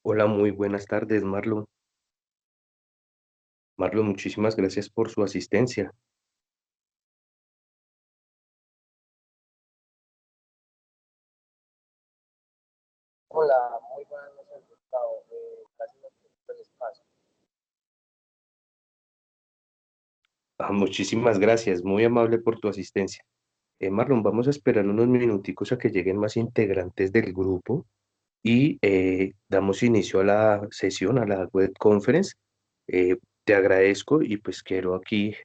Hola, muy buenas tardes, Marlon. Marlon, muchísimas gracias por su asistencia. Hola, muy buenas noches, Gustavo. Gracias por el espacio. Muchísimas gracias, muy amable por tu asistencia. Marlon, vamos a esperar unos minuticos a que lleguen más integrantes del grupo y damos inicio a la sesión, a la web conference. Te agradezco y pues quiero aquí,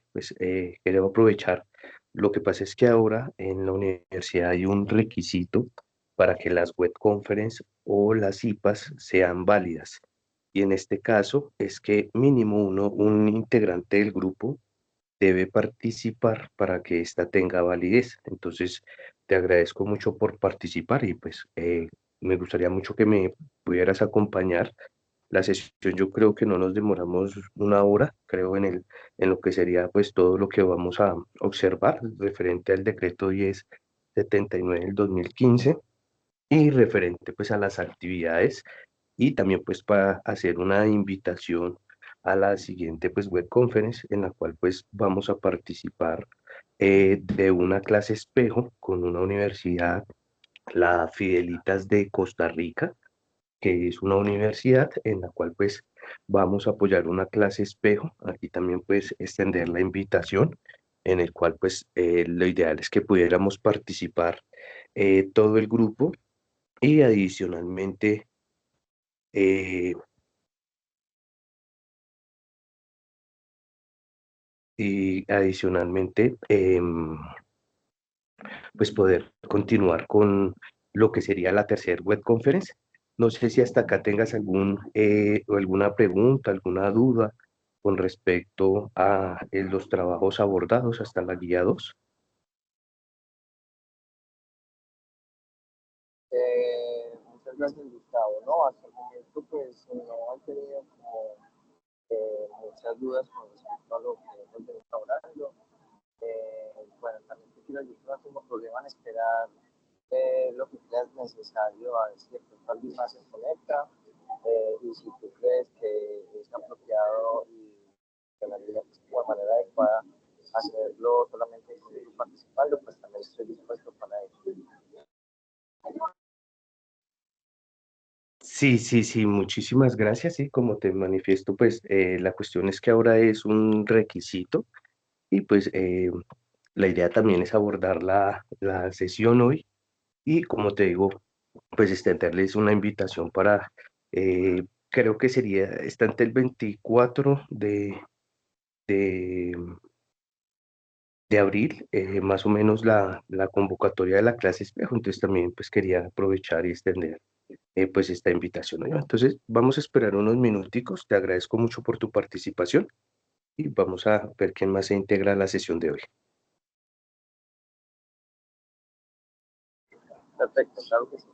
quiero aprovechar. Lo que pasa es que ahora en la universidad hay un requisito para que las web conference o las IPAs sean válidas. Y en este caso es que mínimo un integrante del grupo debe participar para que ésta tenga validez. Entonces, te agradezco mucho por participar y pues me gustaría mucho que me pudieras acompañar. La sesión yo creo que no nos demoramos una hora, creo en lo que sería pues todo lo que vamos a observar referente al decreto 1079 del 2015 y referente pues a las actividades y también pues para hacer una invitación a la siguiente pues web conference en la cual pues vamos a participar de una clase espejo con una universidad, la Fidelitas de Costa Rica, que es una universidad en la cual pues vamos a apoyar una clase espejo. Aquí también pues extender la invitación en el cual pues lo ideal es que pudiéramos participar todo el grupo y eh, adicionalmente pues poder continuar con lo que sería la tercera web conference. No sé si hasta acá tengas o alguna pregunta, alguna duda con respecto a los trabajos abordados hasta la guía 2. Muchas gracias, Gustavo. No, hasta el momento, pues no he tenido como muchas dudas con respecto a lo que hemos venido hablando. Bueno, también te quiero decir que no tengo problema en esperar lo que creas necesario, a ver si de pronto alguien más se conecta. Y si tú crees que es apropiado y de la manera adecuada hacerlo solamente conmigo participando, pues también estoy dispuesto para ello. Sí, sí, sí, muchísimas gracias. Y como te manifiesto, pues la cuestión es que ahora es un requisito y pues la idea también es abordar la sesión hoy y como te digo, pues extenderles una invitación para, creo que sería, está entre el 24 de, de abril, más o menos la convocatoria de la clase espejo, entonces también pues quería aprovechar y extender pues esta invitación, ¿no? Entonces vamos a esperar unos minuticos, te agradezco mucho por tu participación y vamos a ver quién más se integra a la sesión de hoy. Perfecto, claro que sí.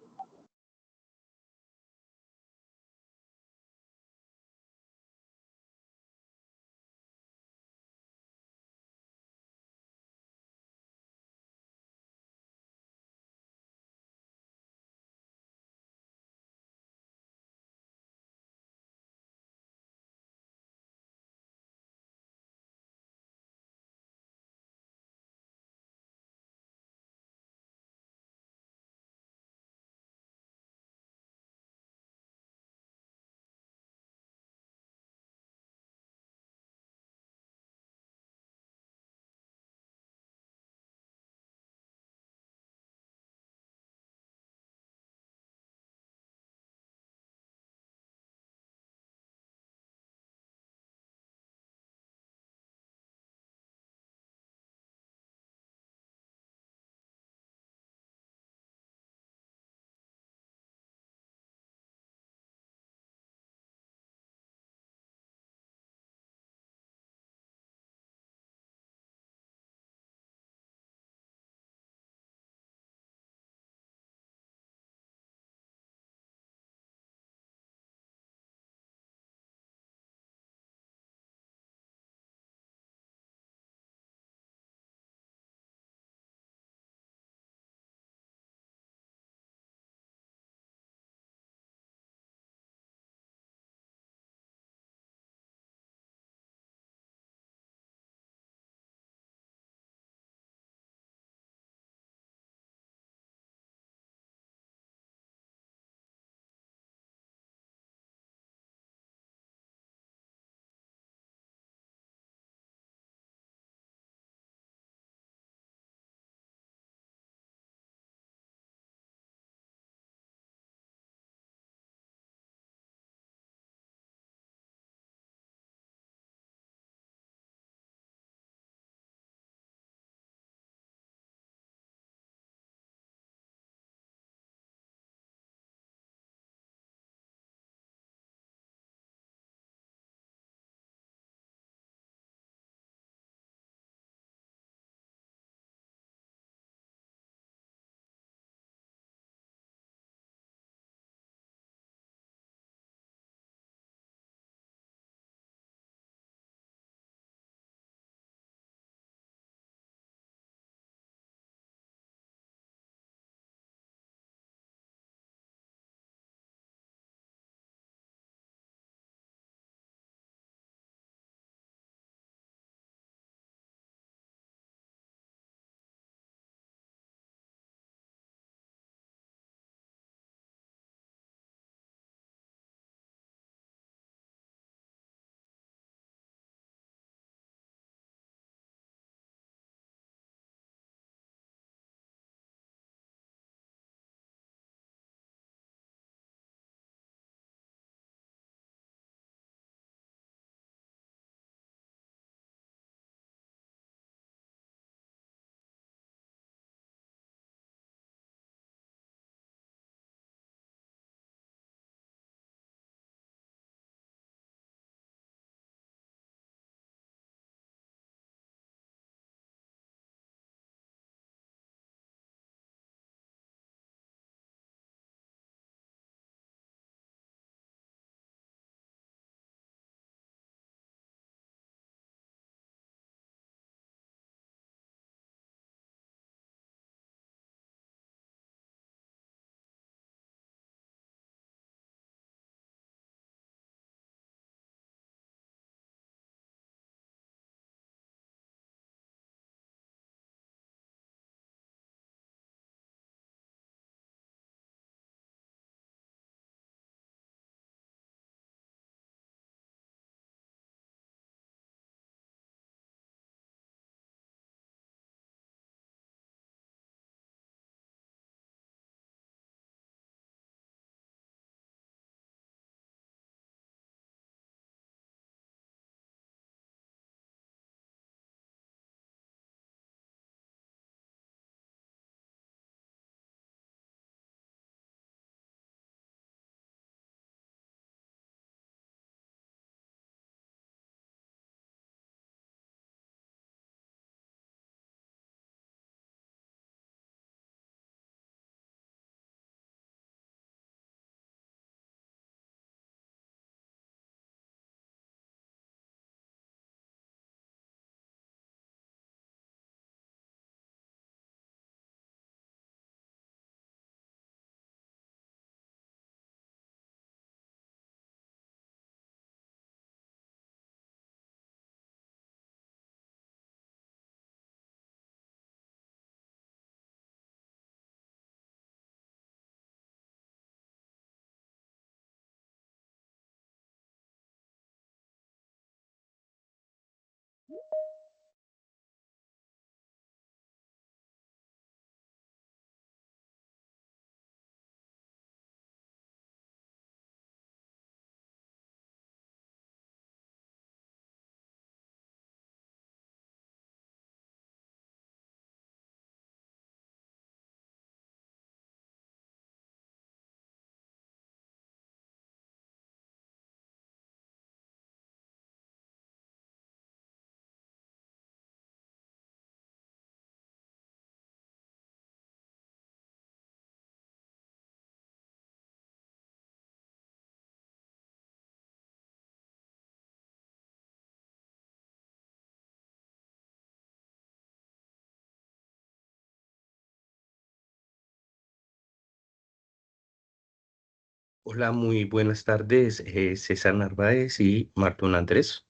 Hola, muy buenas tardes, César Narváez y Martín Andrés.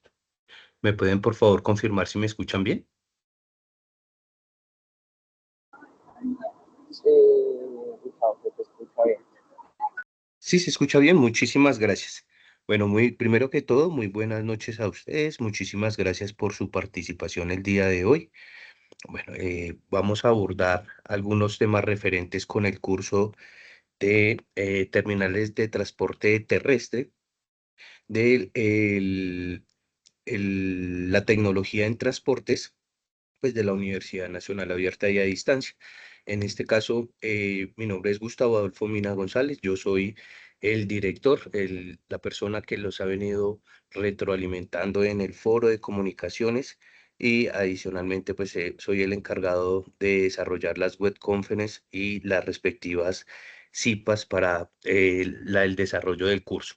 ¿Me pueden por favor confirmar si me escuchan bien? Sí, Gustavo, que te escucha bien. Sí, se escucha bien, muchísimas gracias. Bueno, primero que todo, muy buenas noches a ustedes, muchísimas gracias por su participación el día de hoy. Bueno, vamos a abordar algunos temas referentes con el curso de terminales de transporte terrestre de la tecnología en transportes pues, de la Universidad Nacional Abierta y a Distancia. En este caso, mi nombre es Gustavo Adolfo Mina González, yo soy el director, la persona que los ha venido retroalimentando en el foro de comunicaciones y adicionalmente pues soy el encargado de desarrollar las web conferences y las respectivas CIPAs para el desarrollo del curso.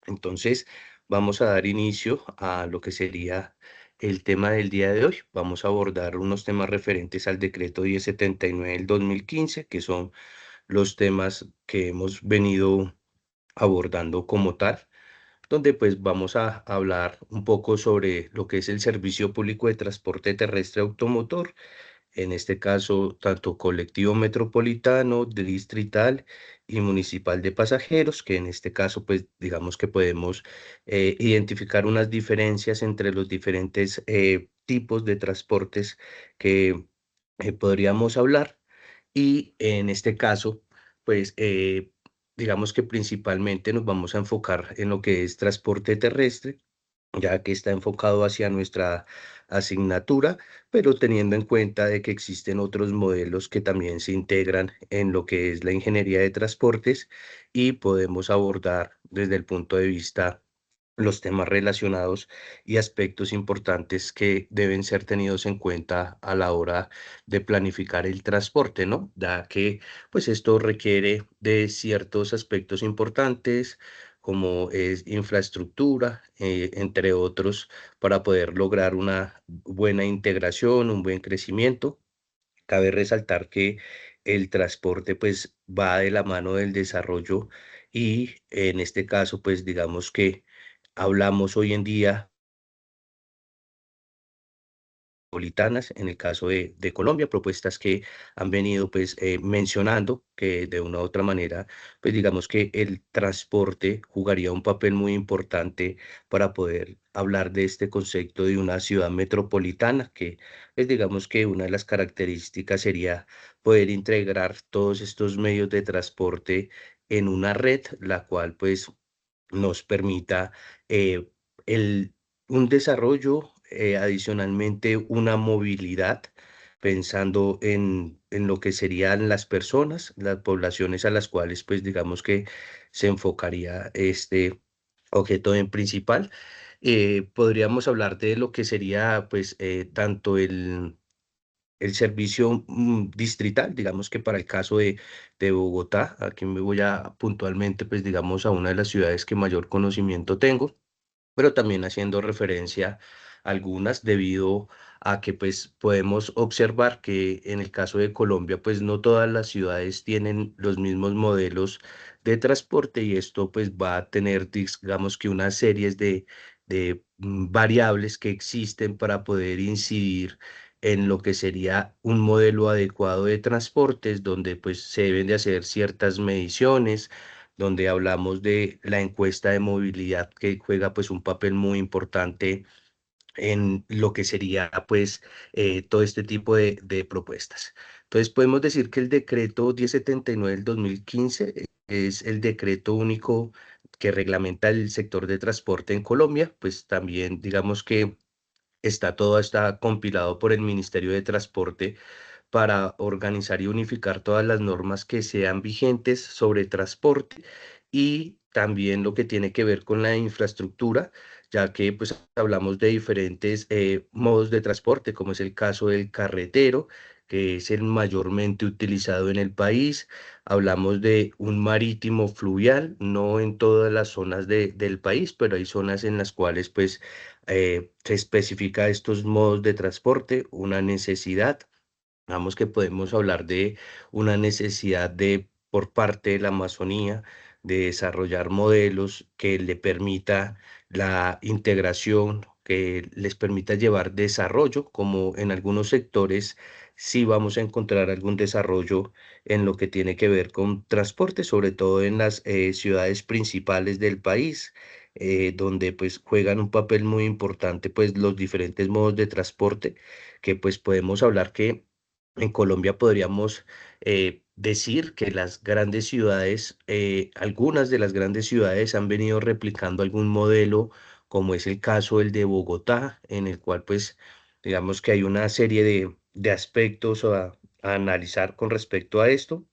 Entonces, vamos a dar inicio a lo que sería el tema del día de hoy. Vamos a abordar unos temas referentes al decreto 1079 del 2015, que son los temas que hemos venido abordando como tal, donde pues vamos a hablar un poco sobre lo que es el servicio público de transporte terrestre automotor, en este caso tanto colectivo metropolitano, distrital y municipal de pasajeros, que en este caso pues digamos que podemos identificar unas diferencias entre los diferentes tipos de transportes que podríamos hablar y en este caso pues digamos que principalmente nos vamos a enfocar en lo que es transporte terrestre ya que está enfocado hacia nuestra asignatura, pero teniendo en cuenta de que existen otros modelos que también se integran en lo que es la ingeniería de transportes y podemos abordar desde el punto de vista los temas relacionados y aspectos importantes que deben ser tenidos en cuenta a la hora de planificar el transporte, ¿no? Ya que pues esto requiere de ciertos aspectos importantes como es infraestructura, entre otros, para poder lograr una buena integración, un buen crecimiento. Cabe resaltar que el transporte pues va de la mano del desarrollo y en este caso pues digamos que hablamos hoy en día metropolitanas, en el caso de Colombia, propuestas que han venido pues mencionando que de una u otra manera, pues digamos que el transporte jugaría un papel muy importante para poder hablar de este concepto de una ciudad metropolitana, que pues digamos que una de las características sería poder integrar todos estos medios de transporte en una red, la cual pues nos permita eh, el, un desarrollo, adicionalmente una movilidad, pensando en lo que serían las personas, las poblaciones a las cuales, pues digamos que se enfocaría este objeto en principal. Podríamos hablar de lo que sería, pues, tanto el servicio distrital, digamos que para el caso de Bogotá, aquí me voy a puntualmente, pues digamos, a una de las ciudades que mayor conocimiento tengo, pero también haciendo referencia a algunas debido a que pues podemos observar que en el caso de Colombia pues no todas las ciudades tienen los mismos modelos de transporte y esto pues va a tener digamos que unas series de variables que existen para poder incidir en lo que sería un modelo adecuado de transportes donde pues se deben de hacer ciertas mediciones donde hablamos de la encuesta de movilidad que juega pues un papel muy importante en lo que sería pues todo este tipo de propuestas. Entonces podemos decir que el decreto 1079 del 2015 es el decreto único que reglamenta el sector de transporte en Colombia, pues también digamos que está compilado por el Ministerio de Transporte para organizar y unificar todas las normas que sean vigentes sobre transporte y también lo que tiene que ver con la infraestructura, ya que pues hablamos de diferentes modos de transporte, como es el caso del carretero, que es el mayormente utilizado en el país. Hablamos de un marítimo fluvial, no en todas las zonas del país, pero hay zonas en las cuales pues se especifica estos modos de transporte, una necesidad. Digamos que podemos hablar de una necesidad de por parte de la Amazonía, de desarrollar modelos que le permita la integración, que les permita llevar desarrollo, como en algunos sectores sí vamos a encontrar algún desarrollo en lo que tiene que ver con transporte, sobre todo en las ciudades principales del país, donde pues juegan un papel muy importante pues los diferentes modos de transporte, que pues podemos hablar que en Colombia podríamos decir que las grandes ciudades, algunas de las grandes ciudades han venido replicando algún modelo, como es el caso el de Bogotá, en el cual pues digamos que hay una serie de aspectos a analizar con respecto a esto.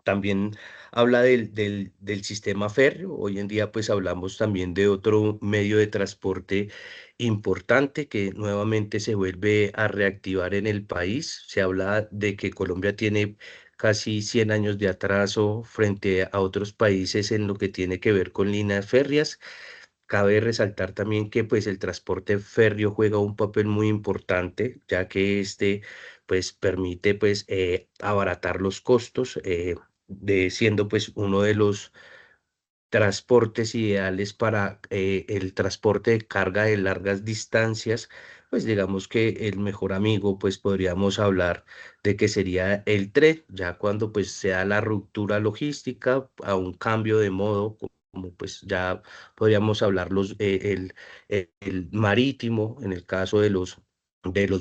También habla del sistema férreo. Hoy en día pues hablamos también de otro medio de transporte importante que nuevamente se vuelve a reactivar en el país. Se habla de que Colombia tiene casi 100 años de atraso frente a otros países en lo que tiene que ver con líneas férreas. Cabe resaltar también que pues el transporte férreo juega un papel muy importante, ya que este pues permite pues abaratar los costos, de siendo pues uno de los transportes ideales para el transporte de carga de largas distancias. Pues digamos que el mejor amigo pues podríamos hablar de que sería el tren, ya cuando pues sea la ruptura logística a un cambio de modo, como pues ya podríamos hablar el marítimo, en el caso de los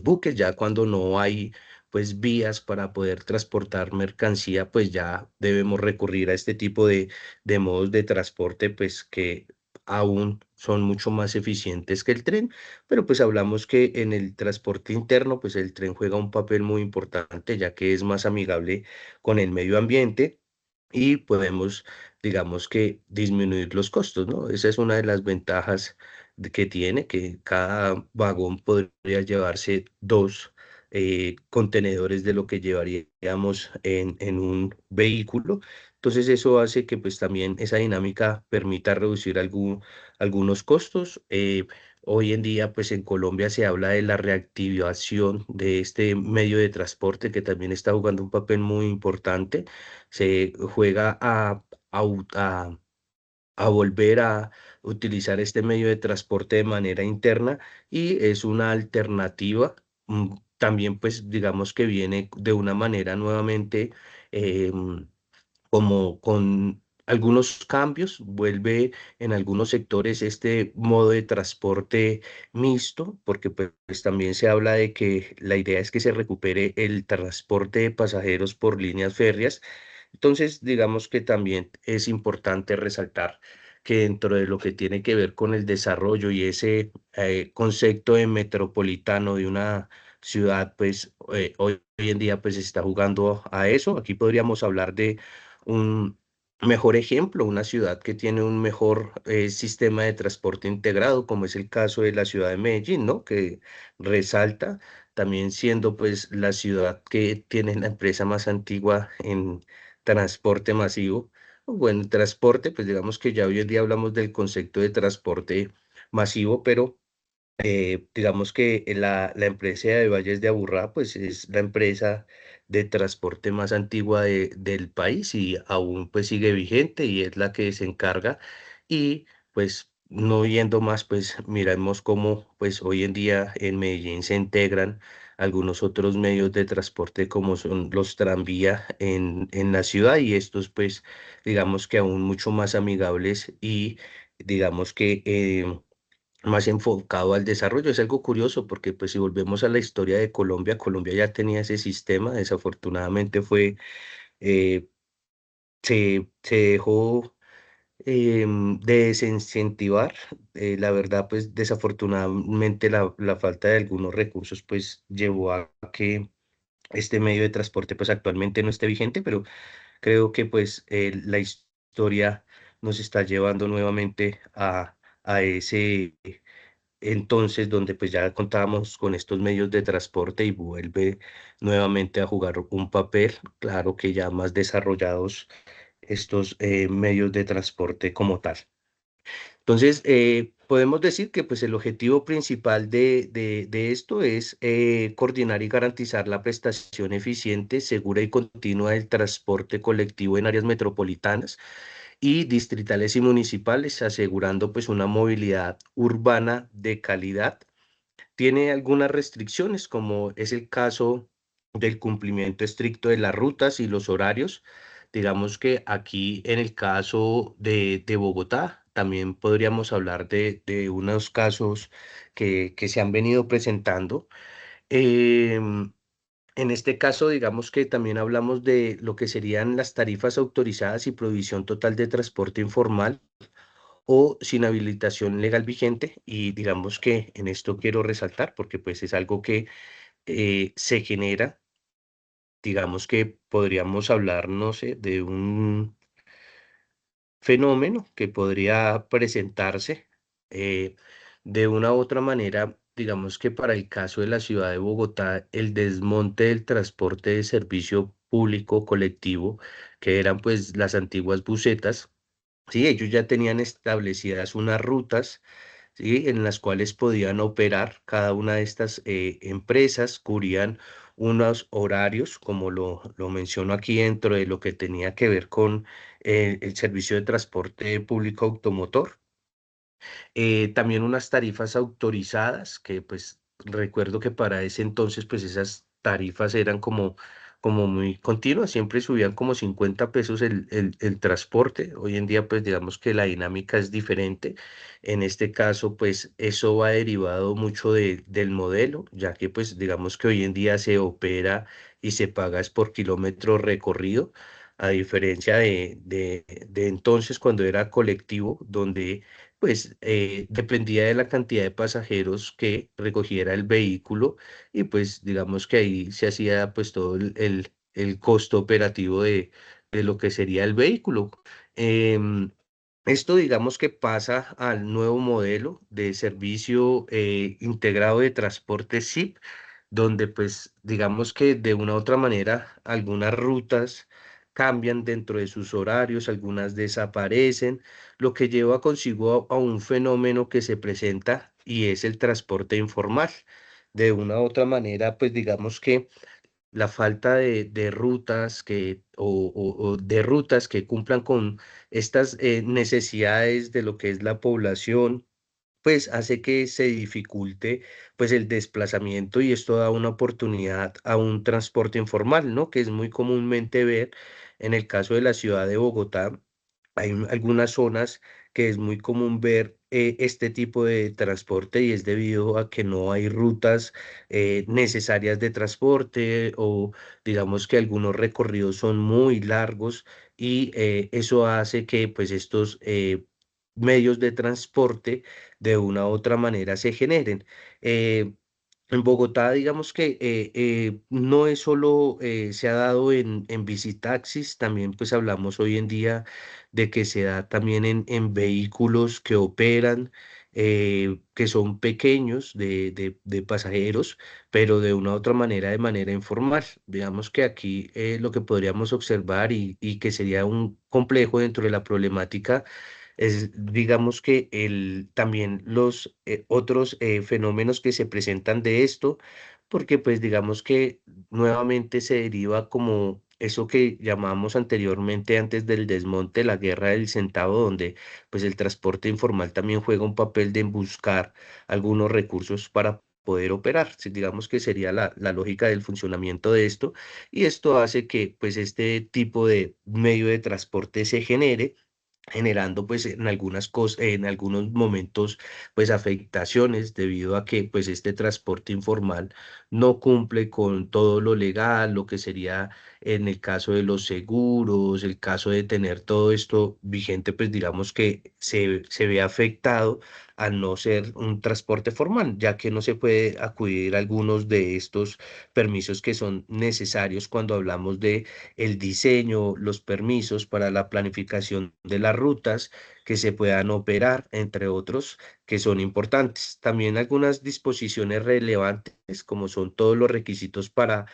buques, ya cuando no hay pues vías para poder transportar mercancía, pues ya debemos recurrir a este tipo de modos de transporte, pues que aún son mucho más eficientes que el tren, pero pues hablamos que en el transporte interno, pues el tren juega un papel muy importante, ya que es más amigable con el medio ambiente y podemos, digamos que, disminuir los costos, ¿no? Esa es una de las ventajas que tiene, que cada vagón podría llevarse dos contenedores de lo que llevaríamos en un vehículo. Entonces eso hace que pues también esa dinámica permita reducir algunos costos. Hoy en día pues en Colombia se habla de la reactivación de este medio de transporte que también está jugando un papel muy importante. Se juega a volver a utilizar este medio de transporte de manera interna y es una alternativa. También pues digamos que viene de una manera nuevamente como con algunos cambios, vuelve en algunos sectores este modo de transporte mixto, porque pues también se habla de que la idea es que se recupere el transporte de pasajeros por líneas férreas. Entonces, digamos que también es importante resaltar que dentro de lo que tiene que ver con el desarrollo y ese concepto de metropolitano de una ciudad, pues hoy en día pues se está jugando a eso. Aquí podríamos hablar de un mejor ejemplo, una ciudad que tiene un mejor sistema de transporte integrado, como es el caso de la ciudad de Medellín, ¿no? Que resalta también siendo pues la ciudad que tiene la empresa más antigua en transporte masivo. Bueno, transporte, pues digamos que ya hoy en día hablamos del concepto de transporte masivo, pero digamos que la empresa de Valles de Aburrá, pues es la empresa de transporte más antigua del país y aún pues sigue vigente y es la que se encarga. Y pues no yendo más, pues miremos cómo pues hoy en día en Medellín se integran algunos otros medios de transporte como son los tranvía en la ciudad y estos pues digamos que aún mucho más amigables y digamos que más enfocado al desarrollo. Es algo curioso porque pues si volvemos a la historia de Colombia, Colombia ya tenía ese sistema, desafortunadamente eh, se dejó de desincentivar. La verdad pues desafortunadamente la falta de algunos recursos pues llevó a que este medio de transporte pues actualmente no esté vigente, pero creo que pues la historia nos está llevando nuevamente a ese entonces donde pues ya contábamos con estos medios de transporte y vuelve nuevamente a jugar un papel, claro que ya más desarrollados estos medios de transporte como tal. Entonces, podemos decir que pues el objetivo principal de esto es coordinar y garantizar la prestación eficiente, segura y continua del transporte colectivo en áreas metropolitanas y distritales y municipales, asegurando pues una movilidad urbana de calidad. Tiene algunas restricciones, como es el caso del cumplimiento estricto de las rutas y los horarios. Digamos que aquí en el caso de Bogotá, también podríamos hablar de unos casos que se han venido presentando. Em, en este caso, digamos que también hablamos de lo que serían las tarifas autorizadas y provisión total de transporte informal o sin habilitación legal vigente. Y digamos que en esto quiero resaltar, porque pues es algo que se genera, digamos que podríamos hablar, no sé, de un fenómeno que podría presentarse eh, de una u otra manera. Digamos que para el caso de la ciudad de Bogotá, el desmonte del transporte de servicio público colectivo, que eran pues las antiguas busetas. Sí, ellos ya tenían establecidas unas rutas, ¿sí? En las cuales podían operar cada una de estas empresas, cubrían unos horarios, como lo menciono aquí dentro de lo que tenía que ver con el servicio de transporte público automotor. También unas tarifas autorizadas, que pues recuerdo que para ese entonces pues esas tarifas eran como muy continuas, siempre subían como 50 pesos el transporte. Hoy en día pues digamos que la dinámica es diferente. En este caso pues eso va derivado mucho del modelo, ya que pues digamos que hoy en día se opera y se paga es por kilómetro recorrido. A diferencia de entonces cuando era colectivo, donde pues dependía de la cantidad de pasajeros que recogiera el vehículo, y pues digamos que ahí se hacía pues todo el costo operativo de lo que sería el vehículo. Em, Esto digamos que pasa al nuevo modelo de servicio integrado de transporte SIP, donde pues digamos que de una u otra manera algunas rutas cambian dentro de sus horarios, algunas desaparecen, lo que lleva consigo a un fenómeno que se presenta y es el transporte informal. De una u otra manera, pues digamos que la falta de rutas o de rutas que cumplan con estas necesidades de lo que es la población, pues hace que se dificulte pues el desplazamiento, y esto da una oportunidad a un transporte informal, ¿no? Que es muy comúnmente ver en el caso de la ciudad de Bogotá. Hay algunas zonas que es muy común ver este tipo de transporte, y es debido a que no hay rutas necesarias de transporte, o digamos que algunos recorridos son muy largos, y eso hace que pues estos medios de transporte de una u otra manera se generen. Eh, en Bogotá, digamos que no es solo se ha dado en visitaxis, también pues hablamos hoy en día de que se da también en vehículos que operan, que son pequeños de pasajeros, pero de una u otra manera, de manera informal. Digamos que aquí lo que podríamos observar, y que sería un complejo dentro de la problemática, es, digamos que también los otros fenómenos que se presentan de esto, porque pues digamos que nuevamente se deriva como eso que llamábamos anteriormente, antes del desmonte, la guerra del centavo, donde pues el transporte informal también juega un papel de buscar algunos recursos para poder operar. Sí, digamos que sería la lógica del funcionamiento de esto, y esto hace que pues este tipo de medio de transporte se genere, generando pues en algunas cosas, en algunos momentos pues afectaciones, debido a que pues este transporte informal no cumple con todo lo legal, lo que sería en el caso de los seguros, el caso de tener todo esto vigente, pues digamos que se ve afectado al no ser un transporte formal, ya que no se puede acudir a algunos de estos permisos que son necesarios cuando hablamos de el diseño, los permisos para la planificación de las rutas que se puedan operar, entre otros, que son importantes. También algunas disposiciones relevantes, como son todos los requisitos para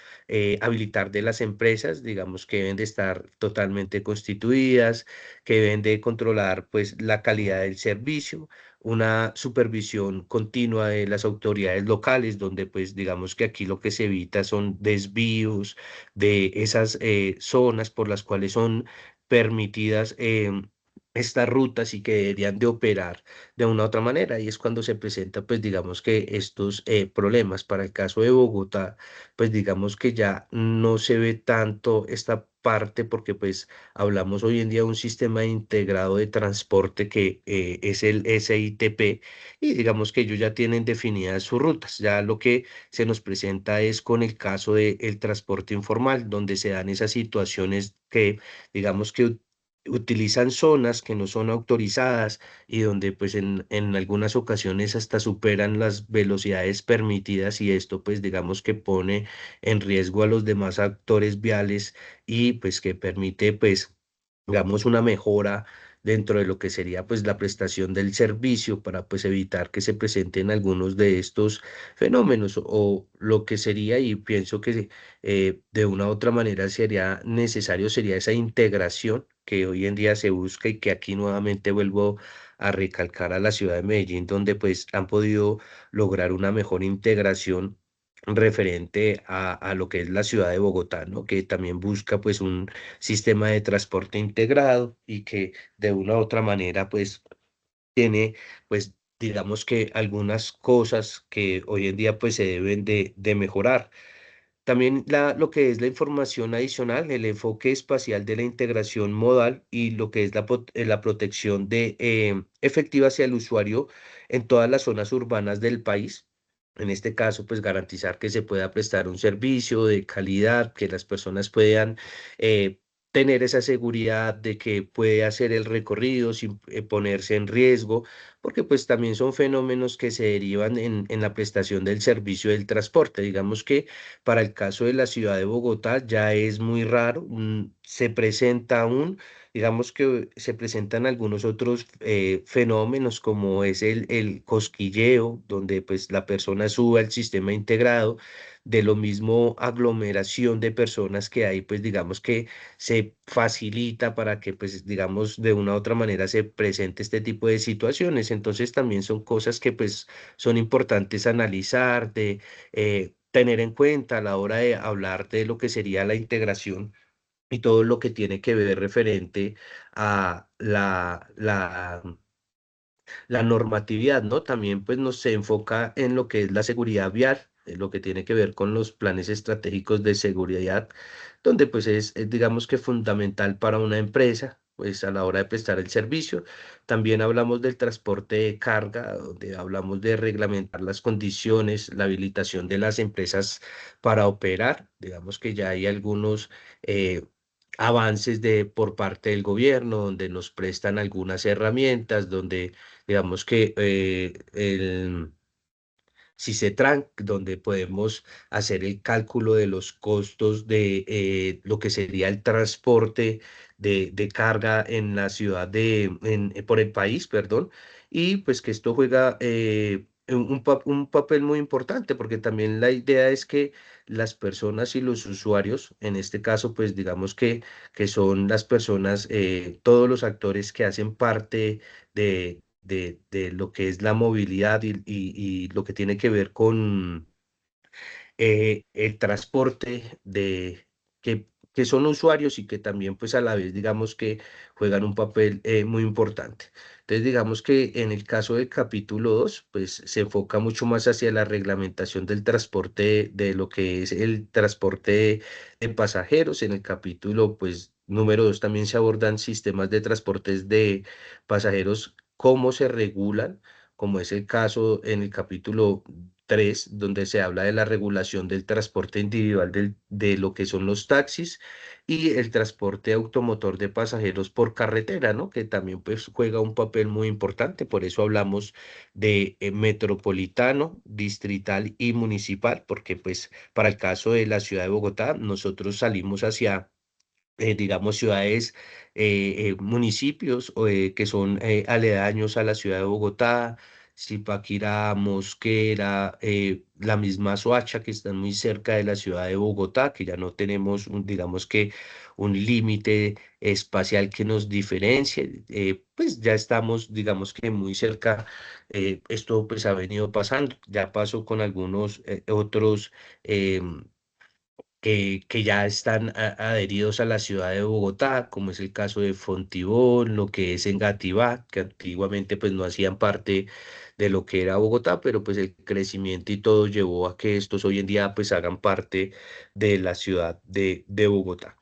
habilitar de las empresas, digamos que deben de estar totalmente constituidas, que deben de controlar pues la calidad del servicio, una supervisión continua de las autoridades locales, donde pues digamos que aquí lo que se evita son desvíos de esas zonas por las cuales son permitidas. estas rutas y que deberían de operar de una u otra manera. Y es cuando se presenta, pues digamos que estos problemas. Para el caso de Bogotá, pues digamos que ya no se ve tanto esta parte porque pues hablamos hoy en día de un sistema integrado de transporte que es el SITP y digamos que ellos ya tienen definidas sus rutas. Ya lo que se nos presenta es con el caso del transporte informal, donde se dan esas situaciones que digamos que utilizan zonas que no son autorizadas y donde pues en algunas ocasiones hasta superan las velocidades permitidas y esto pues digamos que pone en riesgo a los demás actores viales y pues que permite pues digamos una mejora dentro de lo que sería pues la prestación del servicio para pues evitar que se presenten algunos de estos fenómenos o lo que sería y pienso que de una u otra manera sería necesario, sería esa integración que hoy en día se busca y que aquí nuevamente vuelvo a recalcar a la ciudad de Medellín, donde pues han podido lograr una mejor integración referente a lo que es la ciudad de Bogotá, ¿no? Que también busca pues un sistema de transporte integrado y que de una u otra manera pues tiene pues digamos que algunas cosas que hoy en día pues se deben de mejorar. También lo que es la información adicional, el enfoque espacial de la integración modal y lo que es la protección efectiva hacia el usuario en todas las zonas urbanas del país. En este caso, pues garantizar que se pueda prestar un servicio de calidad, que las personas puedan eh, tener esa seguridad de que puede hacer el recorrido sin ponerse en riesgo, porque pues también son fenómenos que se derivan en la prestación del servicio del transporte. Digamos que para el caso de la ciudad de Bogotá ya es muy raro, se presenta aún, digamos que se presentan algunos otros fenómenos como es el cosquilleo, donde pues la persona sube al sistema integrado, de lo mismo aglomeración de personas que hay, pues digamos que se facilita para que pues digamos de una u otra manera se presente este tipo de situaciones. Entonces también son cosas que pues son importantes analizar, de tener en cuenta a la hora de hablar de lo que sería la integración y todo lo que tiene que ver referente a la normatividad, ¿no? También pues nos se enfoca en lo que es la seguridad vial, lo que tiene que ver con los planes estratégicos de seguridad, donde pues es, digamos que fundamental para una empresa, pues a la hora de prestar el servicio. También hablamos del transporte de carga, donde hablamos de reglamentar las condiciones, la habilitación de las empresas para operar. Digamos que ya hay algunos avances por parte del gobierno, donde nos prestan algunas herramientas, donde digamos que Cicetran, donde podemos hacer el cálculo de los costos de lo que sería el transporte de carga en la ciudad por el país, perdón, y pues que esto juega un papel muy importante, porque también la idea es que las personas y los usuarios, en este caso, pues digamos que son las personas, todos los actores que hacen parte de lo que es la movilidad y lo que tiene que ver con el transporte que son usuarios y que también pues a la vez digamos que juegan un papel muy importante. Entonces digamos que en el caso del capítulo 2 pues se enfoca mucho más hacia la reglamentación del transporte de lo que es el transporte de pasajeros. En el capítulo pues número 2 también se abordan sistemas de transportes de pasajeros, cómo se regulan, como es el caso en el capítulo 3 donde se habla de la regulación del transporte individual de lo que son los taxis y el transporte automotor de pasajeros por carretera, ¿no? Que también pues juega un papel muy importante, por eso hablamos de metropolitano, distrital y municipal, porque pues para el caso de la ciudad de Bogotá, nosotros salimos hacia digamos, ciudades, municipios que son aledaños a la ciudad de Bogotá, Zipaquirá, Mosquera, la misma Soacha, que están muy cerca de la ciudad de Bogotá, que ya no tenemos, digamos que, un límite espacial que nos diferencie, pues ya estamos, digamos que muy cerca, esto pues ha venido pasando, ya pasó con algunos otros. em, que ya están adheridos a la ciudad de Bogotá, como es el caso de Fontibón, lo que es Engativá, que antiguamente pues no hacían parte de lo que era Bogotá, pero pues el crecimiento y todo llevó a que estos hoy en día pues hagan parte de la ciudad de Bogotá.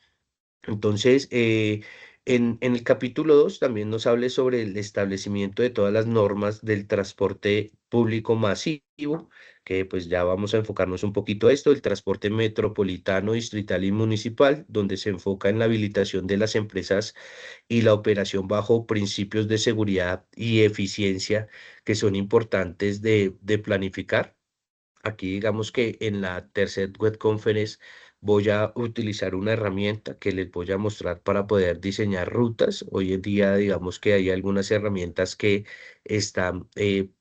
Entonces, en el capítulo 2 también nos hable sobre el establecimiento de todas las normas del transporte público masivo, que pues ya vamos a enfocarnos un poquito a esto, el transporte metropolitano, distrital y municipal, donde se enfoca en la habilitación de las empresas y la operación bajo principios de seguridad y eficiencia que son importantes de planificar. Aquí digamos que en la tercer web conference voy a utilizar una herramienta que les voy a mostrar para poder diseñar rutas. Hoy en día digamos que hay algunas herramientas que están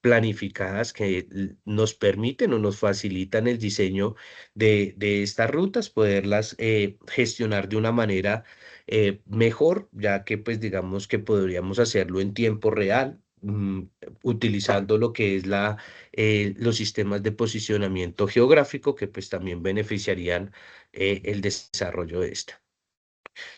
planificadas que nos permiten o nos facilitan el diseño de estas rutas, poderlas gestionar de una manera mejor, ya que pues digamos que podríamos hacerlo en tiempo real. Utilizando lo que es los sistemas de posicionamiento geográfico que pues también beneficiarían el desarrollo de esta.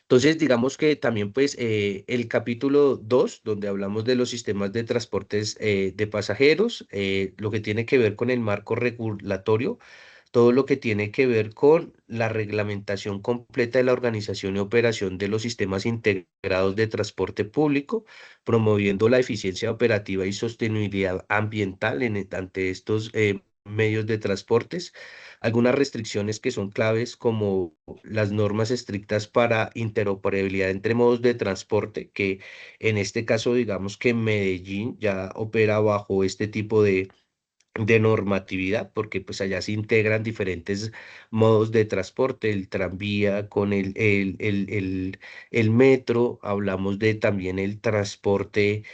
Entonces, digamos que también pues el capítulo 2 donde hablamos de los sistemas de transportes de pasajeros, lo que tiene que ver con el marco regulatorio, todo lo que tiene que ver con la reglamentación completa de la organización y operación de los sistemas integrados de transporte público, promoviendo la eficiencia operativa y sostenibilidad ambiental ante estos medios de transportes. Algunas restricciones que son claves como las normas estrictas para interoperabilidad entre modos de transporte, que en este caso digamos que Medellín ya opera bajo este tipo de normatividad, porque pues allá se integran diferentes modos de transporte, el tranvía con el metro, hablamos de también el transporte,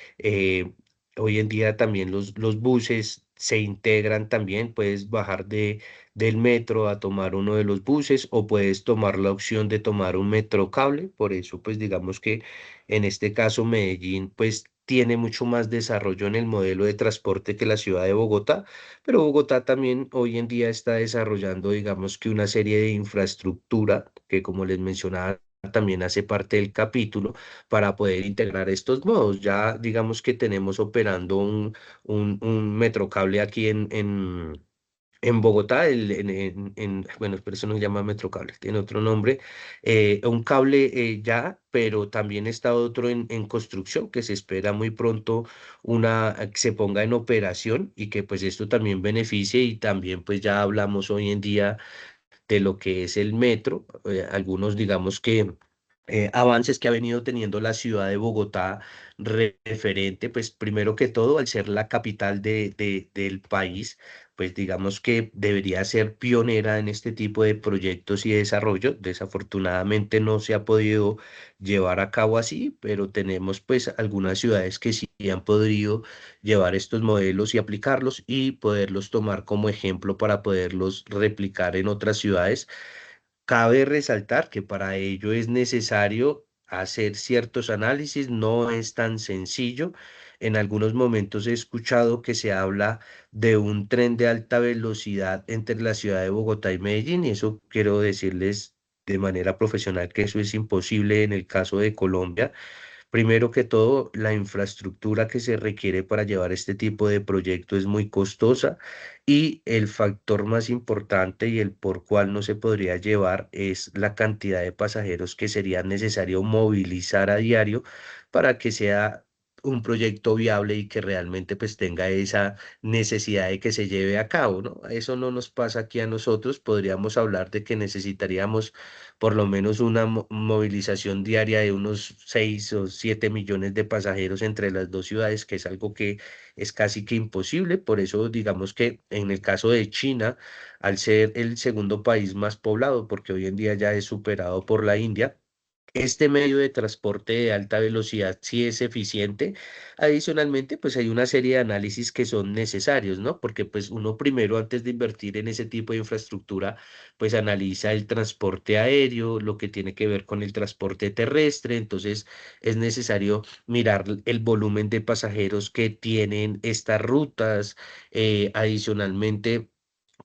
hoy en día también los buses se integran también, puedes bajar del metro a tomar uno de los buses o puedes tomar la opción de tomar un metro cable, por eso pues digamos que en este caso Medellín pues tiene mucho más desarrollo en el modelo de transporte que la ciudad de Bogotá, pero Bogotá también hoy en día está desarrollando, digamos que una serie de infraestructura que, como les mencionaba, también hace parte del capítulo para poder integrar estos modos. Ya digamos que tenemos operando un metrocable aquí en Bogotá, bueno, pero eso no se llama Metrocable, tiene otro nombre, un cable ya, pero también está otro en construcción que se espera muy pronto que se ponga en operación y que pues esto también beneficie y también pues ya hablamos hoy en día de lo que es el metro, algunos digamos que avances que ha venido teniendo la ciudad de Bogotá referente, pues primero que todo, al ser la capital del país, pues digamos que debería ser pionera en este tipo de proyectos y desarrollo. Desafortunadamente no se ha podido llevar a cabo así, pero tenemos pues algunas ciudades que sí han podido llevar estos modelos y aplicarlos y poderlos tomar como ejemplo para poderlos replicar en otras ciudades. Cabe resaltar que para ello es necesario hacer ciertos análisis, no es tan sencillo. En algunos momentos he escuchado que se habla de un tren de alta velocidad entre la ciudad de Bogotá y Medellín, y eso quiero decirles de manera profesional que eso es imposible en el caso de Colombia. Primero que todo, la infraestructura que se requiere para llevar este tipo de proyecto es muy costosa y el factor más importante y el por cual no se podría llevar es la cantidad de pasajeros que sería necesario movilizar a diario para que sea un proyecto viable y que realmente pues tenga esa necesidad de que se lleve a cabo, ¿no? Eso no nos pasa aquí a nosotros. Podríamos hablar de que necesitaríamos por lo menos una movilización diaria de unos 6 o 7 millones de pasajeros entre las dos ciudades, que es algo que es casi que imposible. Por eso digamos que en el caso de China, al ser el segundo país más poblado, porque hoy en día ya es superado por la India, este medio de transporte de alta velocidad sí es eficiente. Adicionalmente, pues hay una serie de análisis que son necesarios, ¿no? Porque pues uno primero, antes de invertir en ese tipo de infraestructura, pues analiza el transporte aéreo, lo que tiene que ver con el transporte terrestre. Entonces, es necesario mirar el volumen de pasajeros que tienen estas rutas. Adicionalmente,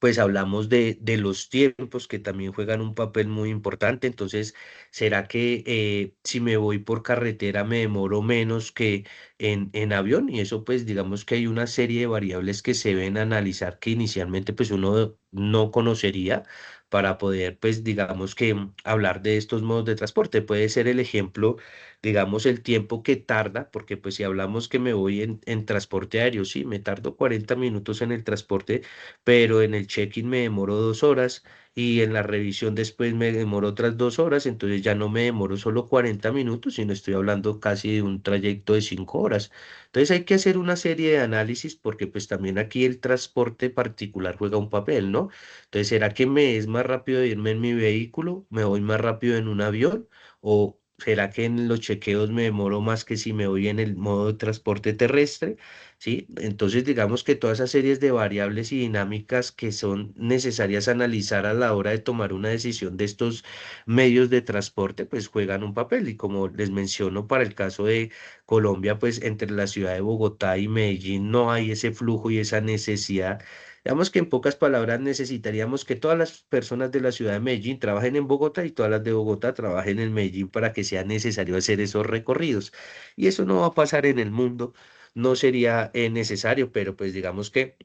pues hablamos de los tiempos que también juegan un papel muy importante. Entonces, ¿será que si me voy por carretera me demoro menos que en avión? Y eso pues digamos que hay una serie de variables que se deben analizar que inicialmente pues uno no conocería para poder pues digamos que hablar de estos modos de transporte. Puede ser el ejemplo, digamos, el tiempo que tarda, porque pues si hablamos que me voy en transporte aéreo, sí, me tardo 40 minutos en el transporte, pero en el check-in me demoro 2 horas y en la revisión después me demoro otras 2 horas, entonces ya no me demoro solo 40 minutos, sino estoy hablando casi de un trayecto de 5 horas. Entonces hay que hacer una serie de análisis porque pues también aquí el transporte particular juega un papel, ¿no? Entonces, ¿será que me es más rápido irme en mi vehículo? ¿Me voy más rápido en un avión? ¿O será que en los chequeos me demoro más que si me voy en el modo de transporte terrestre? ¿Sí? Entonces, digamos que todas esas series de variables y dinámicas que son necesarias analizar a la hora de tomar una decisión de estos medios de transporte, pues juegan un papel. Y como les menciono, para el caso de Colombia, pues entre la ciudad de Bogotá y Medellín no hay ese flujo y esa necesidad. Digamos que en pocas palabras necesitaríamos que todas las personas de la ciudad de Medellín trabajen en Bogotá y todas las de Bogotá trabajen en Medellín para que sea necesario hacer esos recorridos. Y eso no va a pasar en el mundo, no sería necesario, pero pues digamos que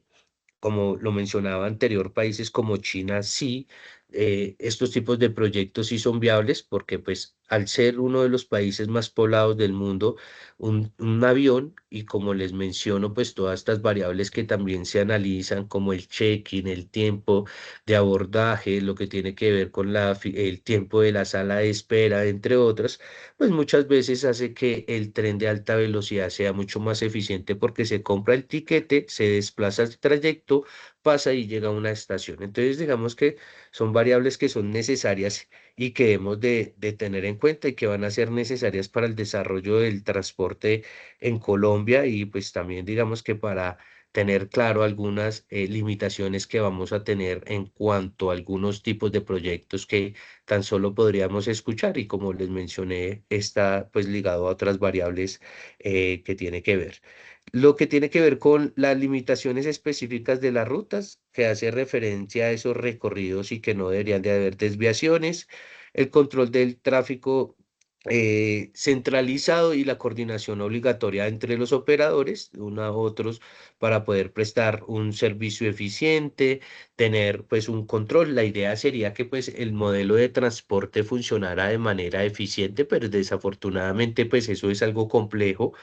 como lo mencionaba anterior, países como China sí, estos tipos de proyectos sí son viables porque pues al ser uno de los países más poblados del mundo, un avión y como les menciono pues todas estas variables que también se analizan como el check-in, el tiempo de abordaje, lo que tiene que ver con el tiempo de la sala de espera, entre otras, pues muchas veces hace que el tren de alta velocidad sea mucho más eficiente porque se compra el tiquete, se desplaza el trayecto, pasa y llega a una estación. Entonces, digamos que son variables que son necesarias y que debemos de tener en cuenta y que van a ser necesarias para el desarrollo del transporte en Colombia y pues también digamos que para tener claro algunas limitaciones que vamos a tener en cuanto a algunos tipos de proyectos que tan solo podríamos escuchar y como les mencioné, está pues ligado a otras variables que tiene que ver. Lo que tiene que ver con las limitaciones específicas de las rutas, que hace referencia a esos recorridos y que no deberían de haber desviaciones, el control del tráfico centralizado y la coordinación obligatoria entre los operadores, unos a otros, para poder prestar un servicio eficiente, tener pues un control. La idea sería que pues el modelo de transporte funcionara de manera eficiente, pero desafortunadamente pues eso es algo complejo,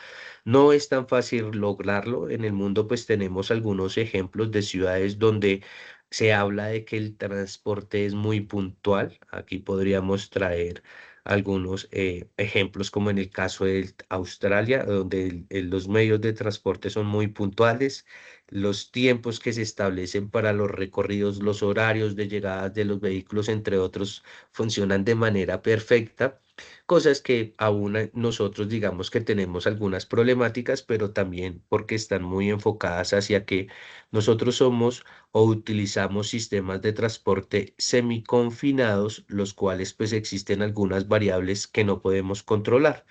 no es tan fácil lograrlo. En el mundo pues tenemos algunos ejemplos de ciudades donde se habla de que el transporte es muy puntual. Aquí podríamos traer algunos ejemplos como en el caso de Australia, donde los medios de transporte son muy puntuales, los tiempos que se establecen para los recorridos, los horarios de llegada de los vehículos, entre otros, funcionan de manera perfecta. Cosas que aún nosotros digamos que tenemos algunas problemáticas, pero también porque están muy enfocadas hacia que nosotros somos o utilizamos sistemas de transporte semiconfinados, los cuales pues existen algunas variables que no podemos controlar.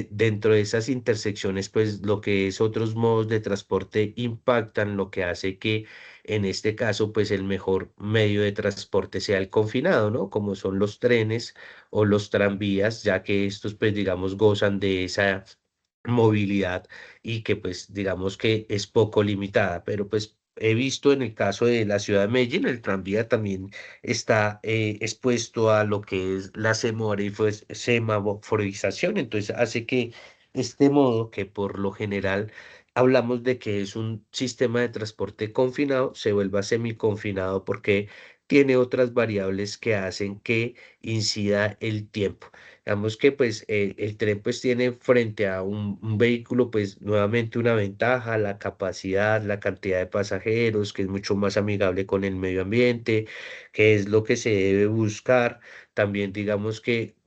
Dentro de esas intersecciones, pues lo que es otros modos de transporte impactan, lo que hace que en este caso, pues el mejor medio de transporte sea el confinado, ¿no? Como son los trenes o los tranvías, ya que estos, pues, digamos, gozan de esa movilidad y que, pues, digamos que es poco limitada, pero pues he visto en el caso de la ciudad de Medellín, el tranvía también está expuesto a lo que es la semaforización, entonces hace que este modo, que por lo general hablamos de que es un sistema de transporte confinado, se vuelva semiconfinado porque tiene otras variables que hacen que incida el tiempo. Digamos que pues el tren pues tiene frente a un vehículo pues nuevamente una ventaja, la capacidad, la cantidad de pasajeros, que es mucho más amigable con el medio ambiente, que es lo que se debe buscar. También digamos que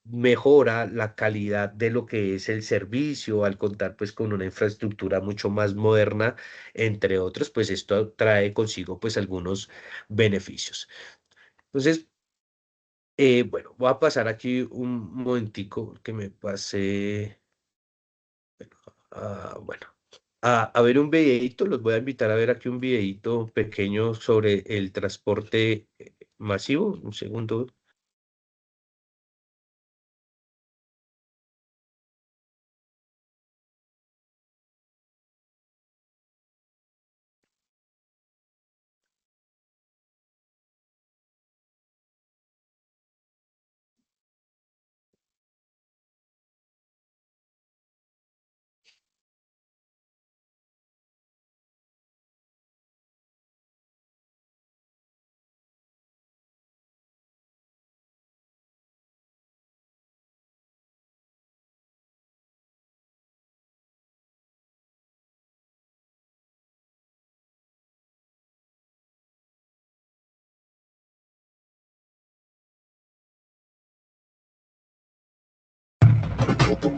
mejora la calidad de lo que es el servicio al contar pues con una infraestructura mucho más moderna, entre otros, pues esto trae consigo pues algunos beneficios. Entonces, bueno, voy a pasar aquí un momentico que me pase. Bueno. a ver un videíto, los voy a invitar a ver aquí un videíto pequeño sobre el transporte masivo. Un segundo. Yo soy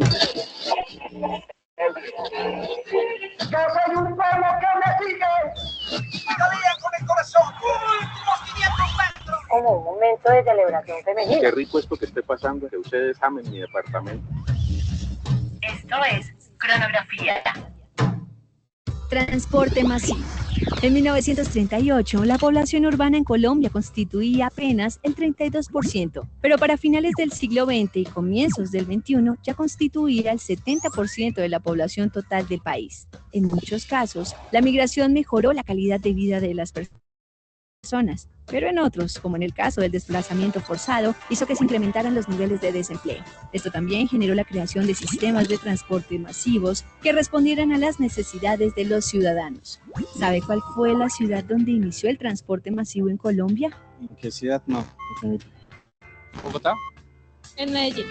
un pueblo que me sigue. Todavía con el corazón. Últimos 500 metros. Como un momento de celebración femenina. Qué rico esto que esté pasando, que ustedes amen mi departamento. Esto es Cronografía. Transporte masivo. En 1938, la población urbana en Colombia constituía apenas el 32%, pero para finales del siglo XX y comienzos del XXI ya constituía el 70% de la población total del país. En muchos casos, la migración mejoró la calidad de vida de las personas, pero en otros, como en el caso del desplazamiento forzado, hizo que se incrementaran los niveles de desempleo. Esto también generó la creación de sistemas de transporte masivos que respondieran a las necesidades de los ciudadanos. ¿Sabe cuál fue la ciudad donde inició el transporte masivo en Colombia? ¿En qué ciudad? No. ¿Bogotá? En Medellín.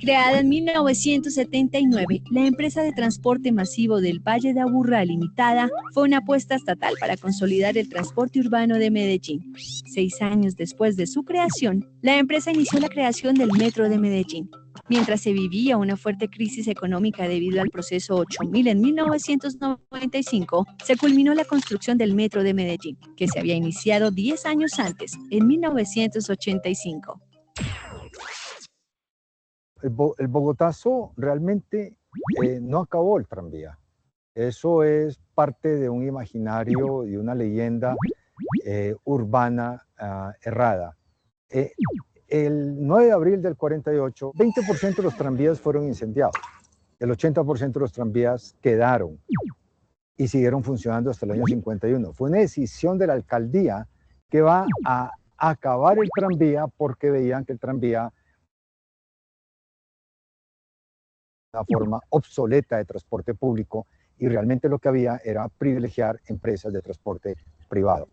Creada en 1979, la empresa de transporte masivo del Valle de Aburrá Limitada fue una apuesta estatal para consolidar el transporte urbano de Medellín. 6 años después de su creación, la empresa inició la creación del Metro de Medellín. Mientras se vivía una fuerte crisis económica debido al proceso 8000 en 1995, se culminó la construcción del Metro de Medellín, que se había iniciado 10 años antes, en 1985. El Bogotazo realmente no acabó el tranvía. Eso es parte de un imaginario y una leyenda urbana errada. El 9 de abril del 48, 20% de los tranvías fueron incendiados. El 80% de los tranvías quedaron y siguieron funcionando hasta el año 51. Fue una decisión de la alcaldía que va a acabar el tranvía porque veían que el tranvía una forma obsoleta de transporte público y realmente lo que había era privilegiar empresas de transporte privado.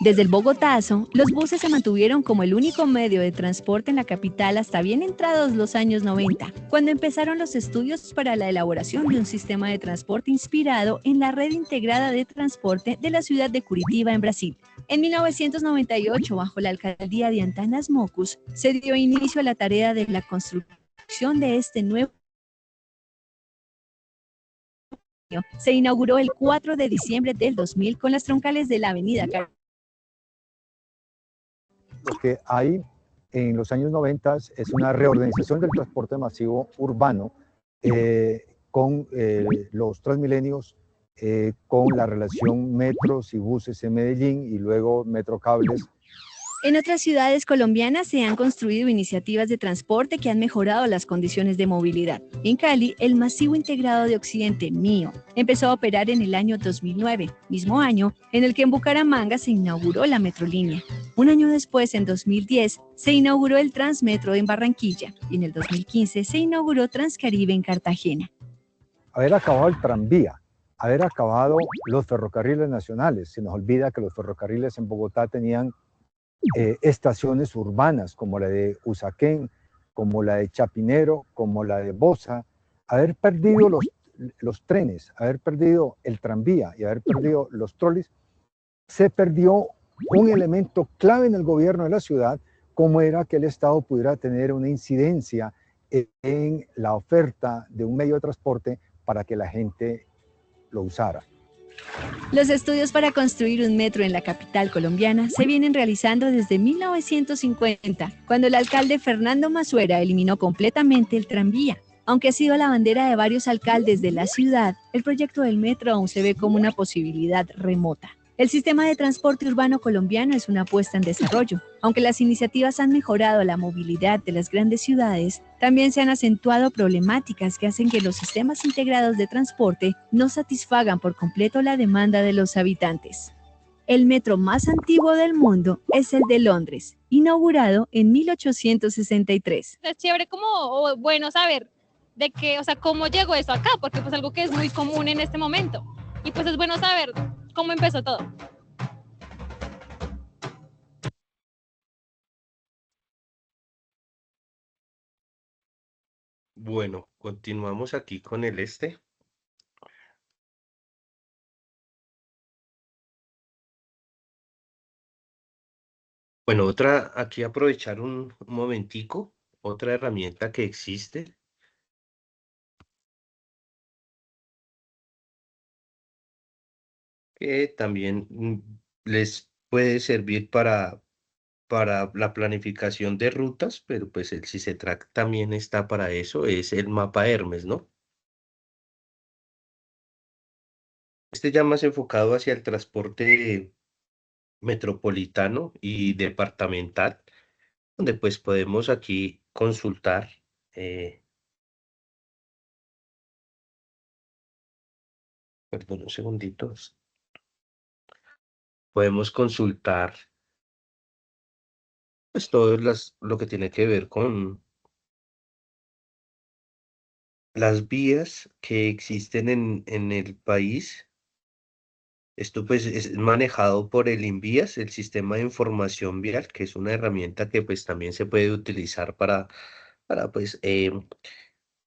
Desde el Bogotazo, los buses se mantuvieron como el único medio de transporte en la capital hasta bien entrados los años 90, cuando empezaron los estudios para la elaboración de un sistema de transporte inspirado en la red integrada de transporte de la ciudad de Curitiba, en Brasil. En 1998, bajo la alcaldía de Antanas Mockus, se dio inicio a la tarea de la construcción de este nuevo. Se inauguró el 4 de diciembre del 2000 con las troncales de la avenida Caracas. Lo que hay en los años 90 es una reorganización del transporte masivo urbano con los Transmilenios, con la relación metros y buses en Medellín y luego metrocables. En otras ciudades colombianas se han construido iniciativas de transporte que han mejorado las condiciones de movilidad. En Cali, el Masivo Integrado de Occidente, MIO, empezó a operar en el año 2009, mismo año en el que en Bucaramanga se inauguró la Metrolínea. Un año después, en 2010, se inauguró el Transmetro en Barranquilla y en el 2015 se inauguró Transcaribe en Cartagena. Haber acabado el tranvía, haber acabado los ferrocarriles nacionales. Se nos olvida que los ferrocarriles en Bogotá tenían estaciones urbanas como la de Usaquén, como la de Chapinero, como la de Bosa. Haber perdido los trenes, haber perdido el tranvía y haber perdido los trolis, se perdió un elemento clave en el gobierno de la ciudad, como era que el Estado pudiera tener una incidencia en la oferta de un medio de transporte para que la gente lo usara. Los estudios para construir un metro en la capital colombiana se vienen realizando desde 1950, cuando el alcalde Fernando Masuera eliminó completamente el tranvía. Aunque ha sido la bandera de varios alcaldes de la ciudad, el proyecto del metro aún se ve como una posibilidad remota. El sistema de transporte urbano colombiano es una apuesta en desarrollo. Aunque las iniciativas han mejorado la movilidad de las grandes ciudades, también se han acentuado problemáticas que hacen que los sistemas integrados de transporte no satisfagan por completo la demanda de los habitantes. El metro más antiguo del mundo es el de Londres, inaugurado en 1863. Es chévere como, o bueno, saber de qué, o sea, cómo llegó eso acá, porque pues algo que es muy común en este momento. Y pues es bueno saber cómo empezó todo. Bueno, continuamos aquí con el este. Bueno, aquí aprovechar un momentico, otra herramienta que existe, que también les puede servir para la planificación de rutas, pero pues el CICETRAC también está para eso, es el mapa Hermes, ¿no? Este ya más enfocado hacia el transporte metropolitano y departamental, donde pues podemos aquí consultar, eh, perdón un segundito, podemos consultar pues todo lo que tiene que ver con las vías que existen en el país. Esto pues es manejado por el INVIAS, el Sistema de Información Vial, que es una herramienta que pues también se puede utilizar para pues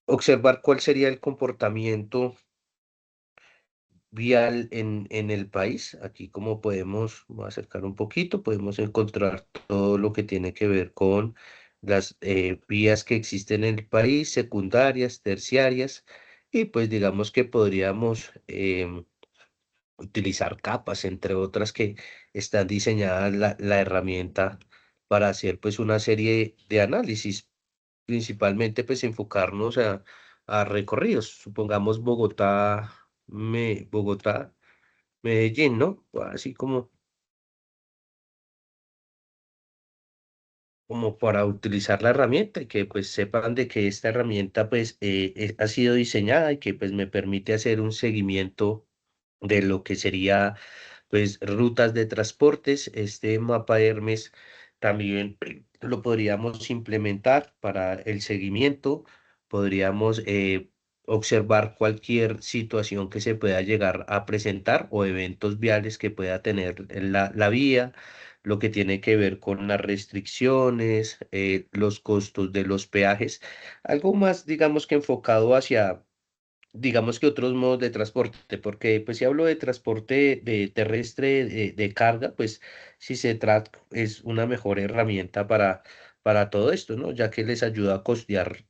observar cuál sería el comportamiento vial en el país. Aquí como podemos, voy a acercar un poquito, podemos encontrar todo lo que tiene que ver con las vías que existen en el país, secundarias, terciarias, y pues digamos que podríamos utilizar capas, entre otras que están diseñadas la herramienta para hacer pues una serie de análisis, principalmente pues enfocarnos a recorridos, supongamos Bogotá, Medellín, ¿no? Así como para utilizar la herramienta y que pues sepan de que esta herramienta pues ha sido diseñada y que pues me permite hacer un seguimiento de lo que sería pues rutas de transportes. Este mapa Hermes también lo podríamos implementar para el seguimiento, podríamos observar cualquier situación que se pueda llegar a presentar o eventos viales que pueda tener la vía, lo que tiene que ver con las restricciones, los costos de los peajes, algo más digamos que enfocado hacia digamos que otros modos de transporte, porque pues si hablo de transporte de terrestre de carga, pues si se trata es una mejor herramienta para todo esto, ¿no? Ya que les ayuda a costear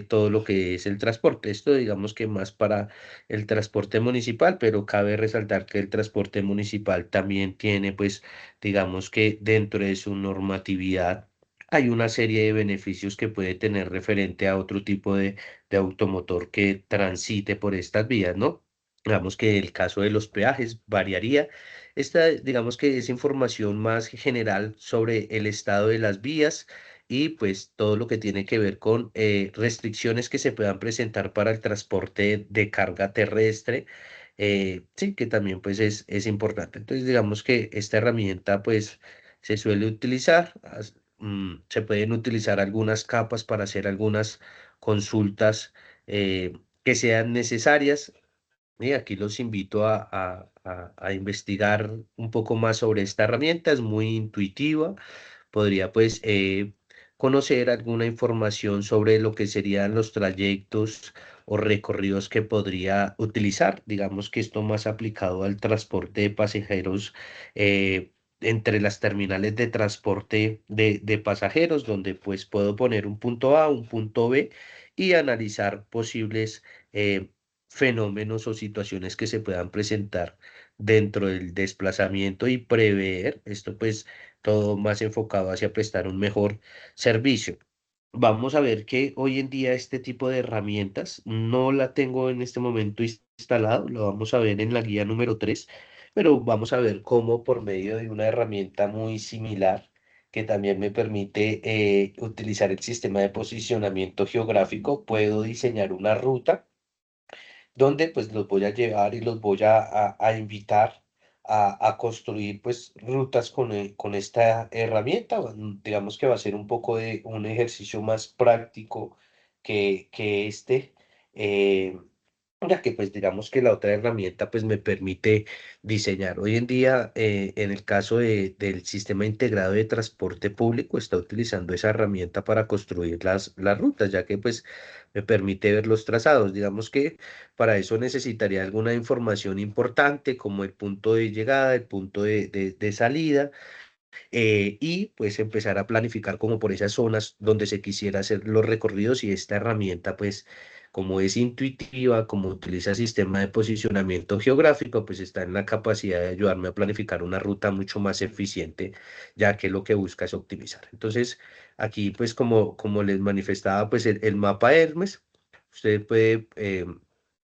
todo lo que es el transporte. Esto digamos que más para el transporte municipal, pero cabe resaltar que el transporte municipal también tiene pues digamos que dentro de su normatividad hay una serie de beneficios que puede tener referente a otro tipo de automotor que transite por estas vías, ¿no? Digamos que el caso de los peajes variaría. Esta, digamos que es información más general sobre el estado de las vías y pues todo lo que tiene que ver con restricciones que se puedan presentar para el transporte de carga terrestre. Sí, que también pues es importante. Entonces digamos que esta herramienta pues se suele utilizar, se pueden utilizar algunas capas para hacer algunas consultas que sean necesarias. Y aquí los invito a investigar un poco más sobre esta herramienta, es muy intuitiva, podría pues conocer alguna información sobre lo que serían los trayectos o recorridos que podría utilizar, digamos que esto más aplicado al transporte de pasajeros entre las terminales de transporte de pasajeros, donde pues puedo poner un punto A, un punto B y analizar posibles fenómenos o situaciones que se puedan presentar dentro del desplazamiento y prever, esto pues todo más enfocado hacia prestar un mejor servicio. vamos a ver que hoy en día este tipo de herramientas no la tengo en este momento instalado, lo vamos a ver en la guía número 3, pero vamos a ver cómo por medio de una herramienta muy similar que también me permite utilizar el sistema de posicionamiento geográfico, puedo diseñar una ruta donde pues los voy a llevar y los voy a invitar a construir pues rutas con esta herramienta. Bueno, digamos que va a ser un poco de un ejercicio más práctico que este. eh, ya que pues digamos que la otra herramienta pues me permite diseñar. Hoy en día, en el caso del sistema integrado de transporte público, está utilizando esa herramienta para construir las rutas, ya que pues me permite ver los trazados. Digamos que para eso necesitaría alguna información importante como el punto de llegada, el punto de salida y pues empezar a planificar como por esas zonas donde se quisiera hacer los recorridos y esta herramienta pues como es intuitiva, como utiliza sistema de posicionamiento geográfico, pues está en la capacidad de ayudarme a planificar una ruta mucho más eficiente, ya que lo que busca es optimizar. Entonces, aquí pues como les manifestaba pues el mapa Hermes, usted puede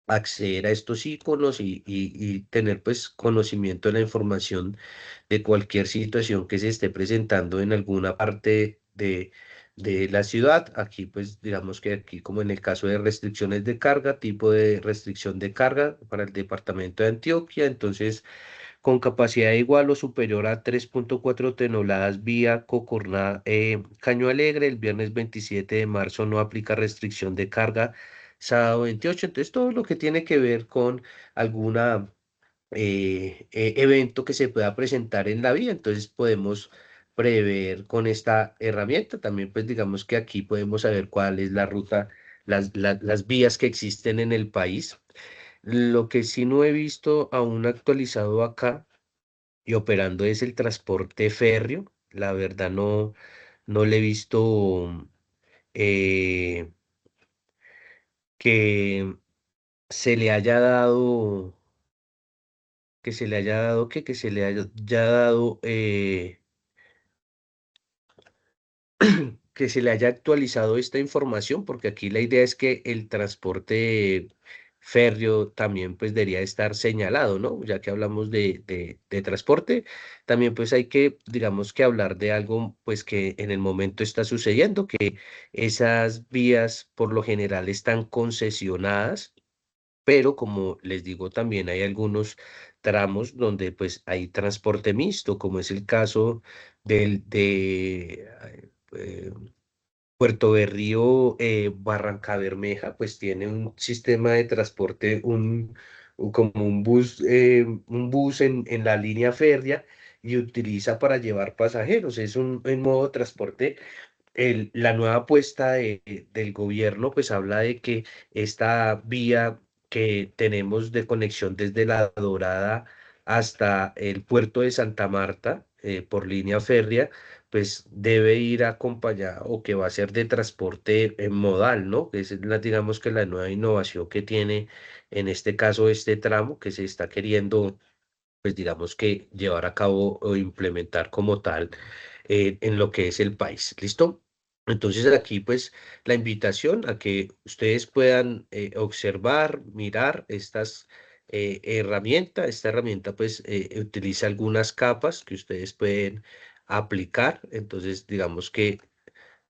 acceder a estos iconos y tener pues conocimiento de la información de cualquier situación que se esté presentando en alguna parte de la ciudad. Aquí, pues, digamos que aquí, como en el caso de restricciones de carga, tipo de restricción de carga para el departamento de Antioquia, entonces, con capacidad igual o superior a 3,4 toneladas vía Cocorná, Caño Alegre, el viernes 27 de marzo no aplica restricción de carga, sábado 28. Entonces, todo lo que tiene que ver con alguna evento que se pueda presentar en la vía. Entonces podemos prever con esta herramienta. También pues digamos que aquí podemos saber cuál es la ruta, las vías que existen en el país. Lo que sí no he visto aún actualizado acá y operando es el transporte férreo. La verdad no le he visto eh, que se le haya dado, que se le haya dado que se le haya actualizado esta información, porque aquí la idea es que el transporte férreo también pues debería estar señalado, ¿no? Ya que hablamos de transporte, también pues hay que, digamos que hablar de algo pues que en el momento está sucediendo, que esas vías por lo general están concesionadas, pero como les digo, también hay algunos tramos donde pues hay transporte mixto, como es el caso de Puerto Berrío, Barranca Bermeja, pues tiene un sistema de transporte, como un bus en la línea férrea y utiliza para llevar pasajeros. Es un modo de transporte. La nueva apuesta del gobierno pues habla de que esta vía que tenemos de conexión desde La Dorada hasta el puerto de Santa Marta por línea férrea, pues debe ir acompañada o que va a ser de transporte modal, ¿no? Que es digamos que la nueva innovación que tiene en este caso este tramo que se está queriendo pues digamos que llevar a cabo o implementar como tal en lo que es el país. ¿Listo? Entonces aquí pues la invitación a que ustedes puedan observar, mirar estas herramientas. Esta herramienta pues utiliza algunas capas que ustedes pueden aplicar. Entonces digamos que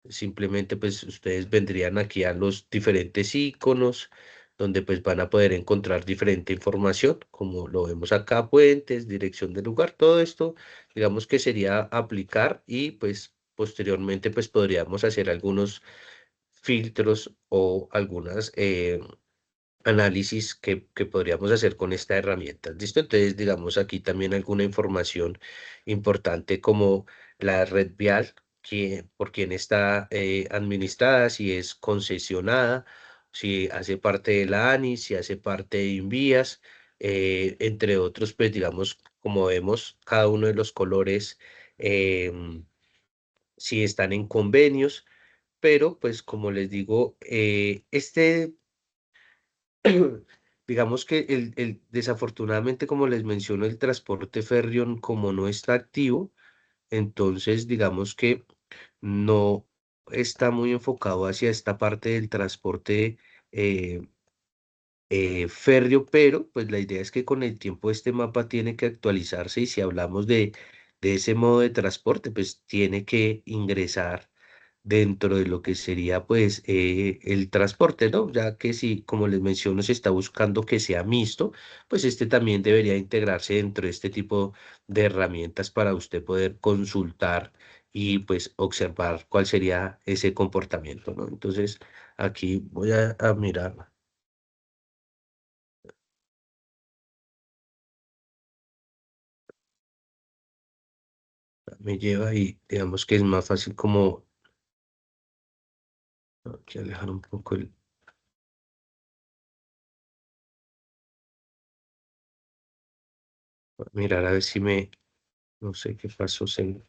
simplemente pues ustedes vendrían aquí a los diferentes iconos donde pues van a poder encontrar diferente información, como lo vemos acá, puentes, dirección del lugar, todo esto, digamos que sería aplicar y pues posteriormente pues podríamos hacer algunos filtros o algunas análisis que podríamos hacer con esta herramienta. ¿Listo? Entonces, digamos aquí también alguna información importante como la red vial, por quién está administrada, si es concesionada, si hace parte de la ANI, si hace parte de Invías, entre otros, pues digamos, como vemos, cada uno de los colores, si están en convenios, pero pues como les digo, digamos que desafortunadamente, como les menciono, el transporte férreo como no está activo, entonces digamos que no está muy enfocado hacia esta parte del transporte eh, férreo, pero pues la idea es que con el tiempo este mapa tiene que actualizarse y si hablamos de ese modo de transporte, pues tiene que ingresar dentro de lo que sería pues el transporte, ¿no? Ya que si, como les menciono, se está buscando que sea mixto, pues este también debería integrarse dentro de este tipo de herramientas para usted poder consultar y pues observar cuál sería ese comportamiento, ¿no? Entonces, aquí voy a mirar, me lleva y digamos que es más fácil como aquí alejar un poco el, mirar a ver si me, no sé qué pasó, se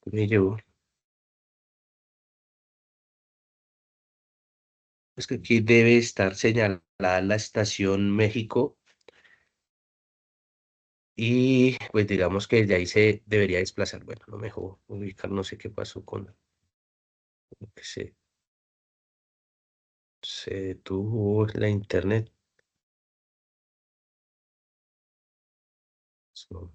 me llevó. Es que aquí debe estar señalada la estación México y pues digamos que de ahí se debería desplazar. Bueno, lo mejor ubicar, no sé qué pasó con que se detuvo la internet. So,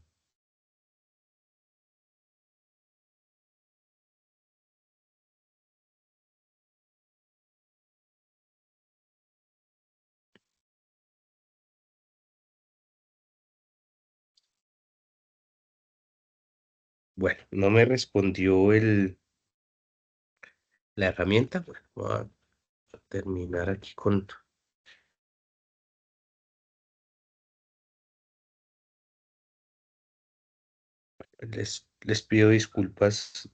bueno, no me respondió la herramienta. Bueno, voy a terminar aquí con, les pido disculpas.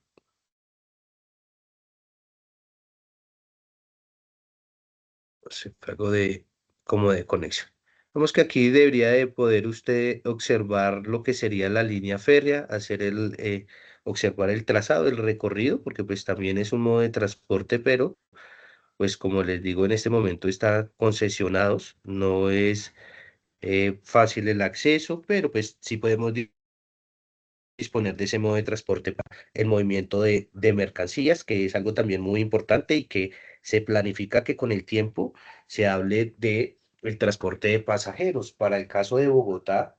Se algo de como de conexión. Vemos que aquí debería de poder usted observar lo que sería la línea férrea, hacer observar el trazado, el recorrido, porque pues también es un modo de transporte, pero pues como les digo, en este momento están concesionados, no es fácil el acceso, pero pues sí podemos disponer de ese modo de transporte para el movimiento de mercancías, que es algo también muy importante y que se planifica que con el tiempo se hable de el transporte de pasajeros. Para el caso de Bogotá,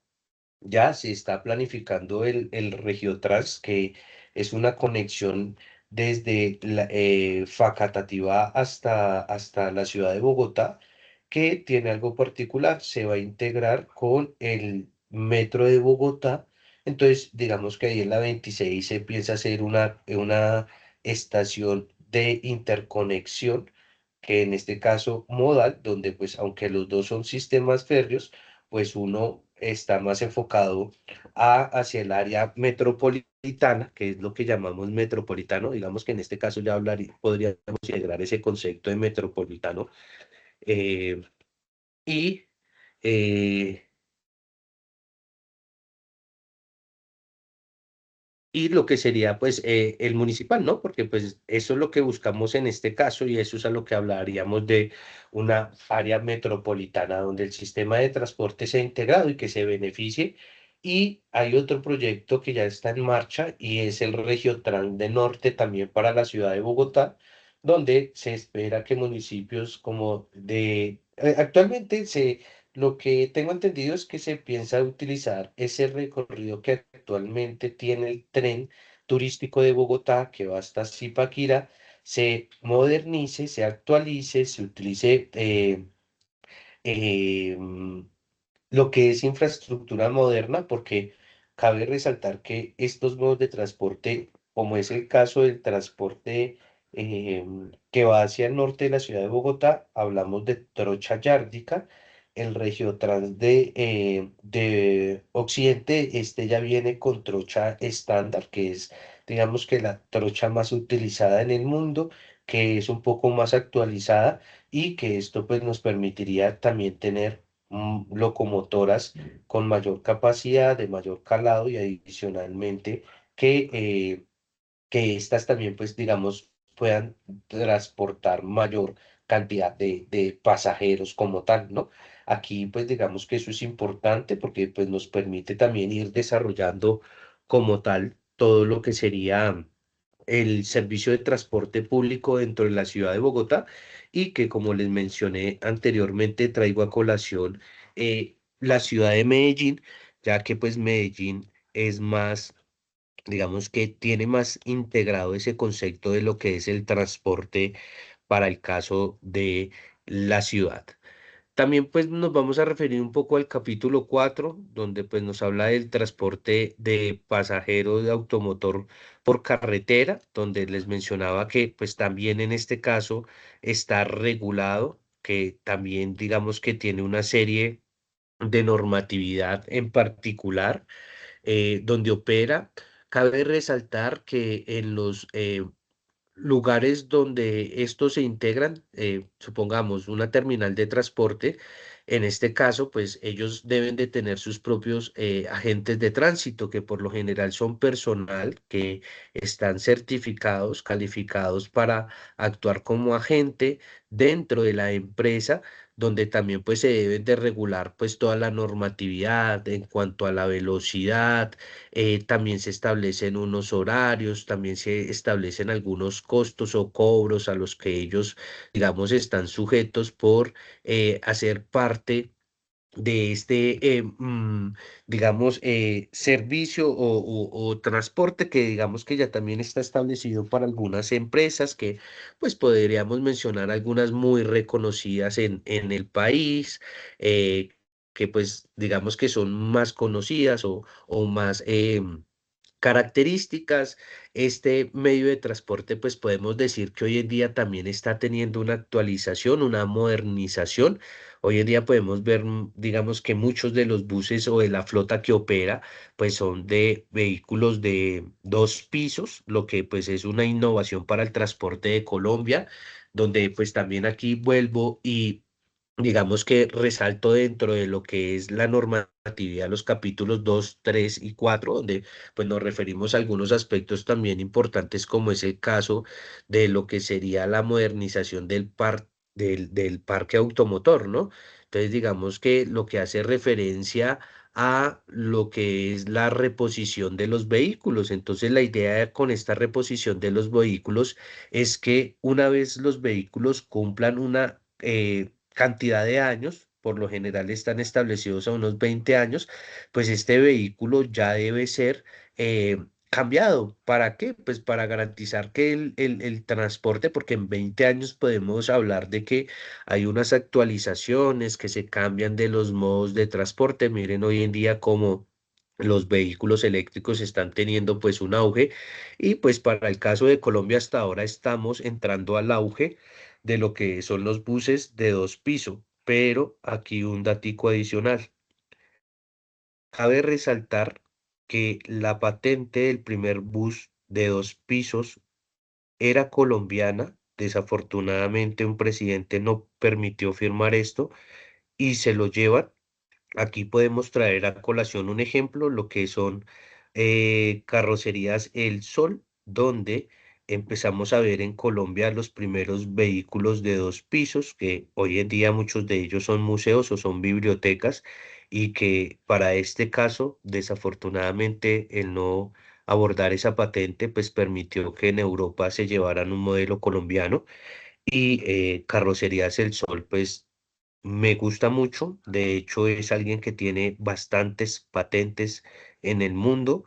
ya se está planificando el Regiotrans, que es una conexión desde Facatativá hasta la ciudad de Bogotá, que tiene algo particular, se va a integrar con el metro de Bogotá. Entonces, digamos que ahí en la 26 se piensa hacer una estación de interconexión, que en este caso modal, donde pues aunque los dos son sistemas férreos, pues uno está más enfocado hacia el área metropolitana, que es lo que llamamos metropolitano. Digamos que en este caso ya podríamos integrar ese concepto de metropolitano. eh, y eh, y lo que sería pues el municipal, ¿no? Porque pues eso es lo que buscamos en este caso y eso es a lo que hablaríamos de una área metropolitana donde el sistema de transporte sea integrado y que se beneficie. Y hay otro proyecto que ya está en marcha y es el Regiotrans de Norte también para la ciudad de Bogotá, donde se espera que municipios como actualmente lo que tengo entendido es que se piensa utilizar ese recorrido que actualmente tiene el tren turístico de Bogotá, que va hasta Zipaquirá, se modernice, se actualice, se utilice eh, lo que es infraestructura moderna, porque cabe resaltar que estos modos de transporte, como es el caso del transporte que va hacia el norte de la ciudad de Bogotá, hablamos de trocha yárdica, el Regiotrans de Occidente, este ya viene con trocha estándar, que es, digamos que la trocha más utilizada en el mundo, que es un poco más actualizada y que esto pues nos permitiría también tener locomotoras con mayor capacidad, de mayor calado y adicionalmente que, eh, que estas también, pues digamos, puedan transportar mayor cantidad de pasajeros como tal, ¿no? Aquí pues digamos que eso es importante porque pues nos permite también ir desarrollando como tal todo lo que sería el servicio de transporte público dentro de la ciudad de Bogotá y que como les mencioné anteriormente traigo a colación la ciudad de Medellín, ya que pues Medellín es más, digamos que tiene más integrado ese concepto de lo que es el transporte para el caso de la ciudad. También pues nos vamos a referir un poco al capítulo 4 donde pues nos habla del transporte de pasajeros de automotor por carretera, donde les mencionaba que pues también en este caso está regulado, que también digamos que tiene una serie de normatividad en particular donde opera. Cabe resaltar que en los lugares donde estos se integran, supongamos una terminal de transporte, en este caso, pues ellos deben de tener sus propios agentes de tránsito, que por lo general son personal que están certificados, calificados para actuar como agente dentro de la empresa, donde también pues se deben de regular pues toda la normatividad en cuanto a la velocidad, también se establecen unos horarios, también se establecen algunos costos o cobros a los que ellos, digamos, están sujetos por hacer parte de este, digamos, servicio o transporte que digamos que ya también está establecido para algunas empresas que pues podríamos mencionar algunas muy reconocidas en el país, que pues digamos que son más conocidas o más características. Este medio de transporte, pues podemos decir que hoy en día también está teniendo una actualización, una modernización. Hoy en día podemos ver, digamos que muchos de los buses o de la flota que opera, pues son de vehículos de dos pisos, lo que pues es una innovación para el transporte de Colombia, donde pues también aquí vuelvo y digamos que resalto dentro de lo que es la normatividad, los capítulos 2 3 y 4 donde pues nos referimos a algunos aspectos también importantes, como es el caso de lo que sería la modernización del parque automotor, ¿no? Entonces, digamos que lo que hace referencia a lo que es la reposición de los vehículos. Entonces, la idea con esta reposición de los vehículos es que una vez los vehículos cumplan una cantidad de años, por lo general están establecidos a unos 20 años, pues este vehículo ya debe ser cambiado. ¿Para qué? Pues para garantizar que el transporte, porque en 20 años podemos hablar de que hay unas actualizaciones que se cambian de los modos de transporte. Miren hoy en día cómo los vehículos eléctricos están teniendo pues un auge y pues para el caso de Colombia hasta ahora estamos entrando al auge de lo que son los buses de dos pisos, pero aquí un datico adicional. Cabe resaltar que la patente del primer bus de dos pisos era colombiana. Desafortunadamente, un presidente no permitió firmar esto y se lo llevan. Aquí podemos traer a colación un ejemplo, lo que son carrocerías El Sol, donde empezamos a ver en Colombia los primeros vehículos de dos pisos, que hoy en día muchos de ellos son museos o son bibliotecas, y que para este caso, desafortunadamente, el no abordar esa patente, pues permitió que en Europa se llevaran un modelo colombiano y Carrocerías El Sol, pues me gusta mucho. De hecho, es alguien que tiene bastantes patentes en el mundo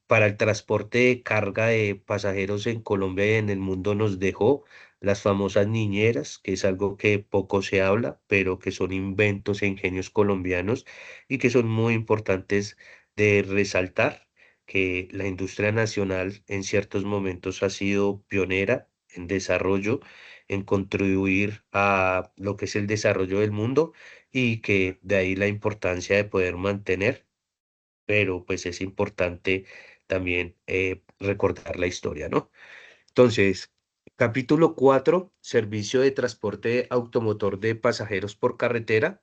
para el transporte de carga de pasajeros en Colombia y en el mundo nos dejó las famosas niñeras, que es algo que poco se habla, pero que son inventos e ingenios colombianos y que son muy importantes de resaltar que la industria nacional en ciertos momentos ha sido pionera en desarrollo, en contribuir a lo que es el desarrollo del mundo y que de ahí la importancia de poder mantener, pero pues es importante también recordar la historia, ¿no? Entonces, capítulo 4 servicio de transporte automotor de pasajeros por carretera,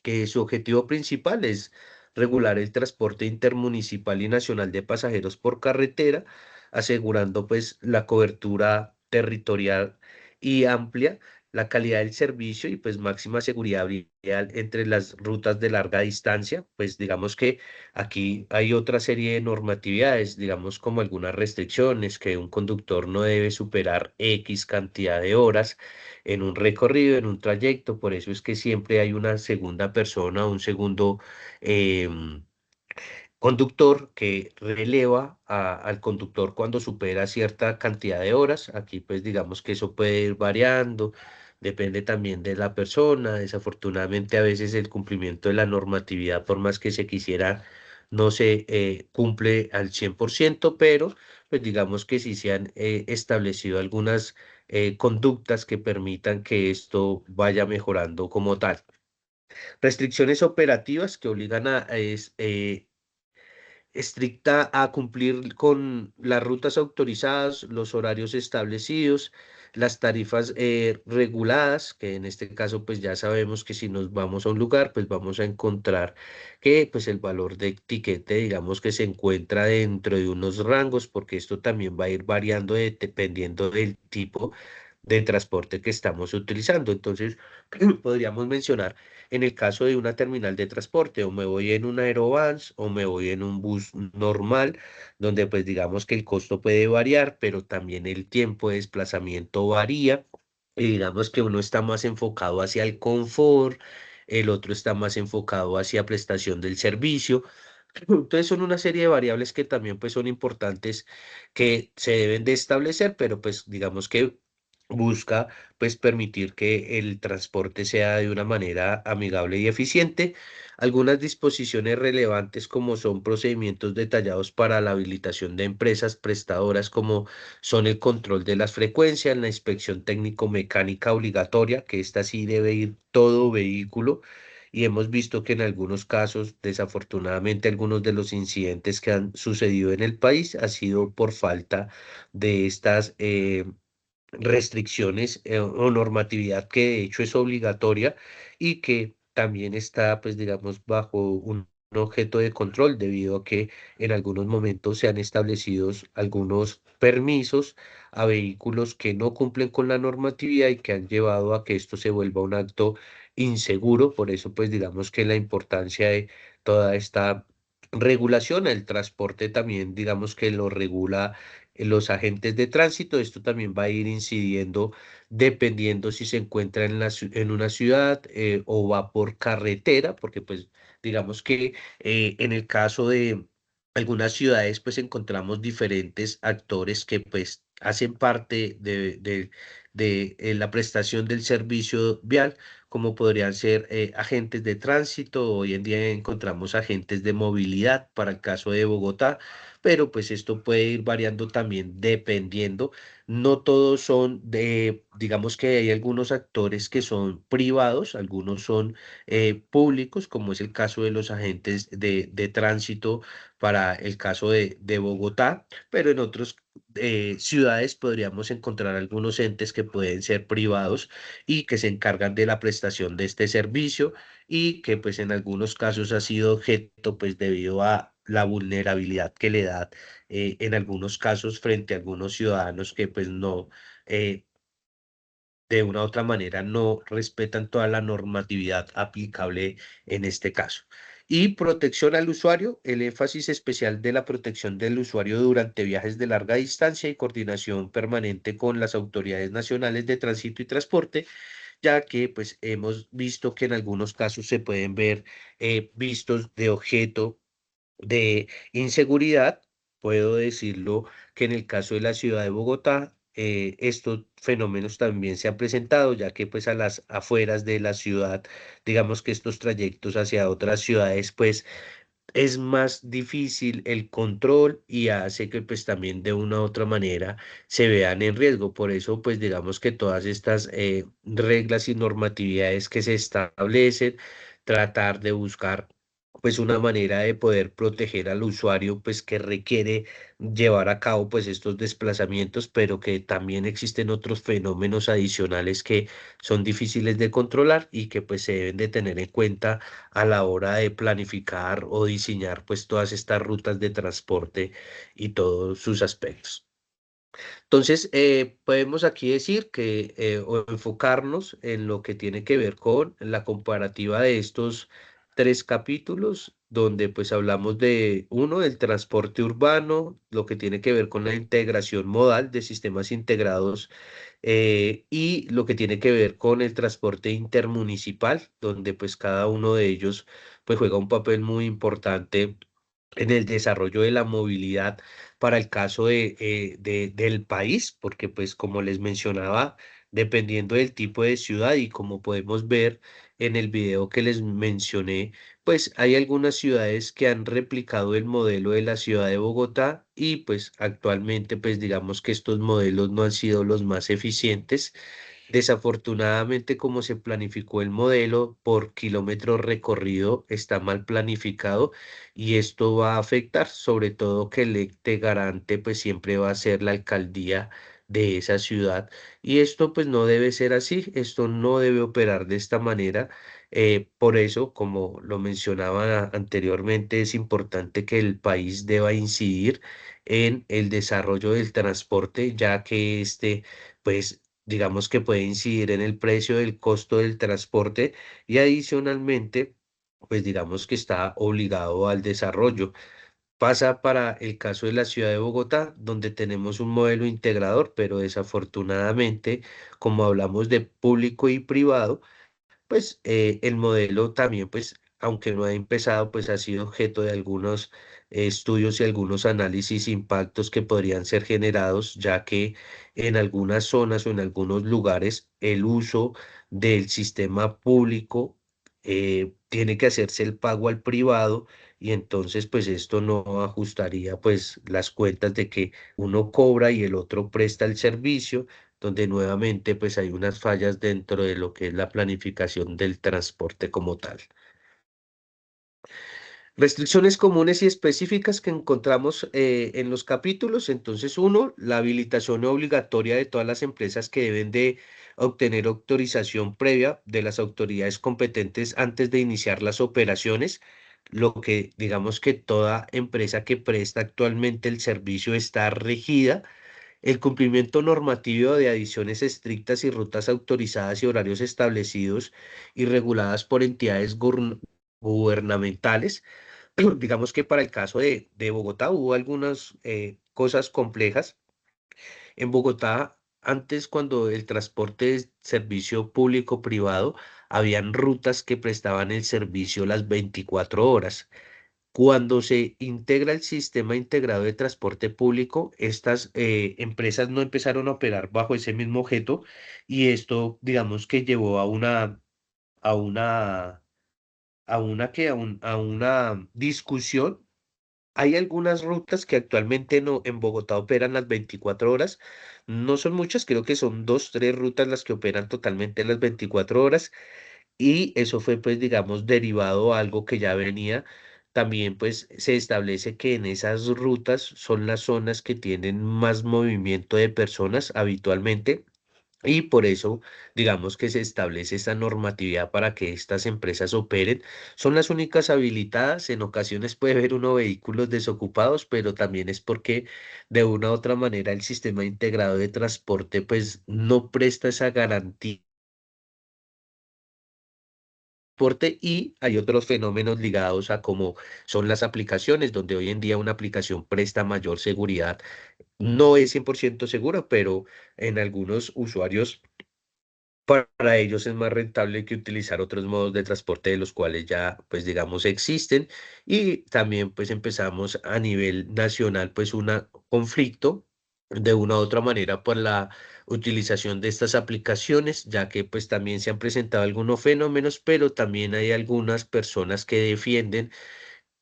que su objetivo principal es regular el transporte intermunicipal y nacional de pasajeros por carretera, asegurando pues la cobertura territorial y amplia, la calidad del servicio y pues máxima seguridad vial entre las rutas de larga distancia. Pues digamos que aquí hay otra serie de normatividades, digamos como algunas restricciones, que un conductor no debe superar X cantidad de horas en un recorrido, en un trayecto. Por eso es que siempre hay una segunda persona, un segundo em, conductor que releva al conductor cuando supera cierta cantidad de horas. Aquí pues digamos que eso puede ir variando, depende también de la persona. Desafortunadamente a veces el cumplimiento de la normatividad, por más que se quisiera, no se cumple al 100%, pero pues digamos que sí se han establecido algunas conductas que permitan que esto vaya mejorando como tal. Restricciones operativas que obligan estricta a cumplir con las rutas autorizadas, los horarios establecidos, las tarifas reguladas, que en este caso pues ya sabemos que si nos vamos a un lugar pues vamos a encontrar que pues el valor de etiquete digamos que se encuentra dentro de unos rangos, porque esto también va a ir variando dependiendo del tipo de transporte que estamos utilizando. Entonces, podríamos mencionar en el caso de una terminal de transporte, o me voy en un aerobús o me voy en un bus normal, donde pues digamos que el costo puede variar, pero también el tiempo de desplazamiento varía. Y digamos que uno está más enfocado hacia el confort, el otro está más enfocado hacia prestación del servicio. Entonces son una serie de variables que también pues son importantes, que se deben de establecer, pero pues digamos que busca pues permitir que el transporte sea de una manera amigable y eficiente. Algunas disposiciones relevantes como son procedimientos detallados para la habilitación de empresas prestadoras, como son el control de las frecuencias, la inspección técnico-mecánica obligatoria, que esta sí debe ir todo vehículo. Y hemos visto que en algunos casos, desafortunadamente, algunos de los incidentes que han sucedido en el país ha sido por falta de estas restricciones o normatividad que de hecho es obligatoria y que también está, pues digamos, bajo un objeto de control, debido a que en algunos momentos se han establecido algunos permisos a vehículos que no cumplen con la normatividad y que han llevado a que esto se vuelva un acto inseguro. Por eso, pues digamos que la importancia de toda esta regulación, el transporte también, digamos que lo regula los agentes de tránsito. Esto también va a ir incidiendo dependiendo si se encuentra en en una ciudad o va por carretera, porque pues digamos que en el caso de algunas ciudades pues encontramos diferentes actores que pues hacen parte de la prestación del servicio vial, como podrían ser agentes de tránsito. Hoy en día encontramos agentes de movilidad para el caso de Bogotá, pero pues esto puede ir variando también dependiendo. No todos son de, digamos que hay algunos actores que son privados, algunos son públicos, como es el caso de los agentes de tránsito para el caso de Bogotá, pero en otras ciudades podríamos encontrar algunos entes que pueden ser privados y que se encargan de la prestación de este servicio, y que pues en algunos casos ha sido objeto pues debido a la vulnerabilidad que le da en algunos casos frente a algunos ciudadanos que pues no, eh, de una u otra manera no respetan toda la normatividad aplicable en este caso. Y protección al usuario, el énfasis especial de la protección del usuario durante viajes de larga distancia y coordinación permanente con las autoridades nacionales de tránsito y transporte, ya que pues hemos visto que en algunos casos se pueden ver vistos de objeto de inseguridad. Puedo decirlo que en el caso de la ciudad de Bogotá, estos fenómenos también se han presentado, ya que pues a las afueras de la ciudad, digamos que estos trayectos hacia otras ciudades, pues es más difícil el control y hace que pues también de una u otra manera se vean en riesgo. Por eso pues digamos que todas estas reglas y normatividades que se establecen, tratar de buscar pues una manera de poder proteger al usuario pues que requiere llevar a cabo pues estos desplazamientos, pero que también existen otros fenómenos adicionales que son difíciles de controlar y que pues se deben de tener en cuenta a la hora de planificar o diseñar pues todas estas rutas de transporte y todos sus aspectos. Entonces, podemos aquí decir que o enfocarnos en lo que tiene que ver con la comparativa de estos tres capítulos, donde pues hablamos de uno, del transporte urbano, lo que tiene que ver con la integración modal de sistemas integrados y lo que tiene que ver con el transporte intermunicipal, donde pues cada uno de ellos pues juega un papel muy importante en el desarrollo de la movilidad para el caso del país, porque pues como les mencionaba, dependiendo del tipo de ciudad y como podemos ver en el video que les mencioné, pues hay algunas ciudades que han replicado el modelo de la ciudad de Bogotá y pues actualmente pues digamos que estos modelos no han sido los más eficientes. Desafortunadamente, como se planificó el modelo por kilómetro recorrido, está mal planificado y esto va a afectar, sobre todo que el ente garante pues siempre va a ser la alcaldía de esa ciudad y esto pues no debe ser así, esto no debe operar de esta manera. Por eso, como lo mencionaba anteriormente, es importante que el país deba incidir en el desarrollo del transporte, ya que este pues digamos que puede incidir en el precio del costo del transporte y adicionalmente, pues digamos que está obligado al desarrollo. Pasa para el caso de la ciudad de Bogotá, donde tenemos un modelo integrador, pero desafortunadamente, como hablamos de público y privado, pues el modelo también, pues, aunque no ha empezado, pues ha sido objeto de algunos estudios y algunos análisis impactos que podrían ser generados, ya que en algunas zonas o en algunos lugares el uso del sistema público tiene que hacerse el pago al privado y entonces pues esto no ajustaría pues las cuentas de que uno cobra y el otro presta el servicio donde nuevamente pues hay unas fallas dentro de lo que es la planificación del transporte como tal. Restricciones comunes y específicas que encontramos en los capítulos. Entonces, uno, la habilitación obligatoria de todas las empresas que deben de obtener autorización previa de las autoridades competentes antes de iniciar las operaciones. Lo que digamos que toda empresa que presta actualmente el servicio está regida el cumplimiento normativo de adiciones estrictas y rutas autorizadas y horarios establecidos y reguladas por entidades gubernamentales. Digamos que para el caso de Bogotá hubo algunas cosas complejas. En Bogotá, antes cuando el transporte es servicio público-privado, habían rutas que prestaban el servicio las 24 horas. Cuando se integra el sistema integrado de transporte público, estas empresas no empezaron a operar bajo ese mismo objeto y esto, digamos que llevó a una, a una discusión. Hay algunas rutas que actualmente no, en Bogotá operan las 24 horas. No son muchas, creo que son dos, tres rutas las que operan totalmente las 24 horas y eso fue pues digamos derivado a algo que ya venía. También pues se establece que en esas rutas son las zonas que tienen más movimiento de personas habitualmente y por eso digamos que se establece esta normatividad para que estas empresas operen. Son las únicas habilitadas, en ocasiones puede ver uno vehículos desocupados, pero también es porque de una u otra manera el sistema integrado de transporte pues no presta esa garantía transporte y hay otros fenómenos ligados a cómo son las aplicaciones, donde hoy en día una aplicación presta mayor seguridad. No es 100% segura, pero en algunos usuarios para ellos es más rentable que utilizar otros modos de transporte de los cuales ya, pues digamos, existen. Y también pues empezamos a nivel nacional pues un conflicto de una u otra manera por la utilización de estas aplicaciones, ya que pues también se han presentado algunos fenómenos, pero también hay algunas personas que defienden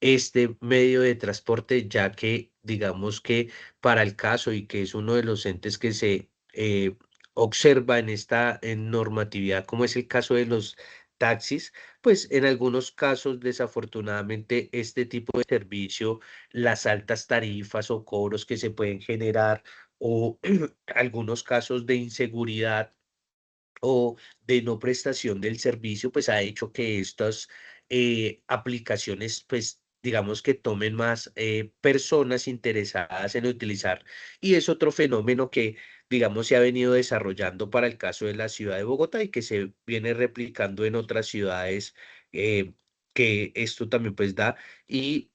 este medio de transporte, ya que digamos que para el caso y que es uno de los entes que se observa en esta normatividad, como es el caso de los taxis, pues en algunos casos, desafortunadamente, este tipo de servicio, las altas tarifas o cobros que se pueden generar o algunos casos de inseguridad o de no prestación del servicio, pues ha hecho que estas aplicaciones, pues digamos que tomen más personas interesadas en utilizar. Y es otro fenómeno que, digamos, se ha venido desarrollando para el caso de la ciudad de Bogotá y que se viene replicando en otras ciudades eh, que esto también pues da. Y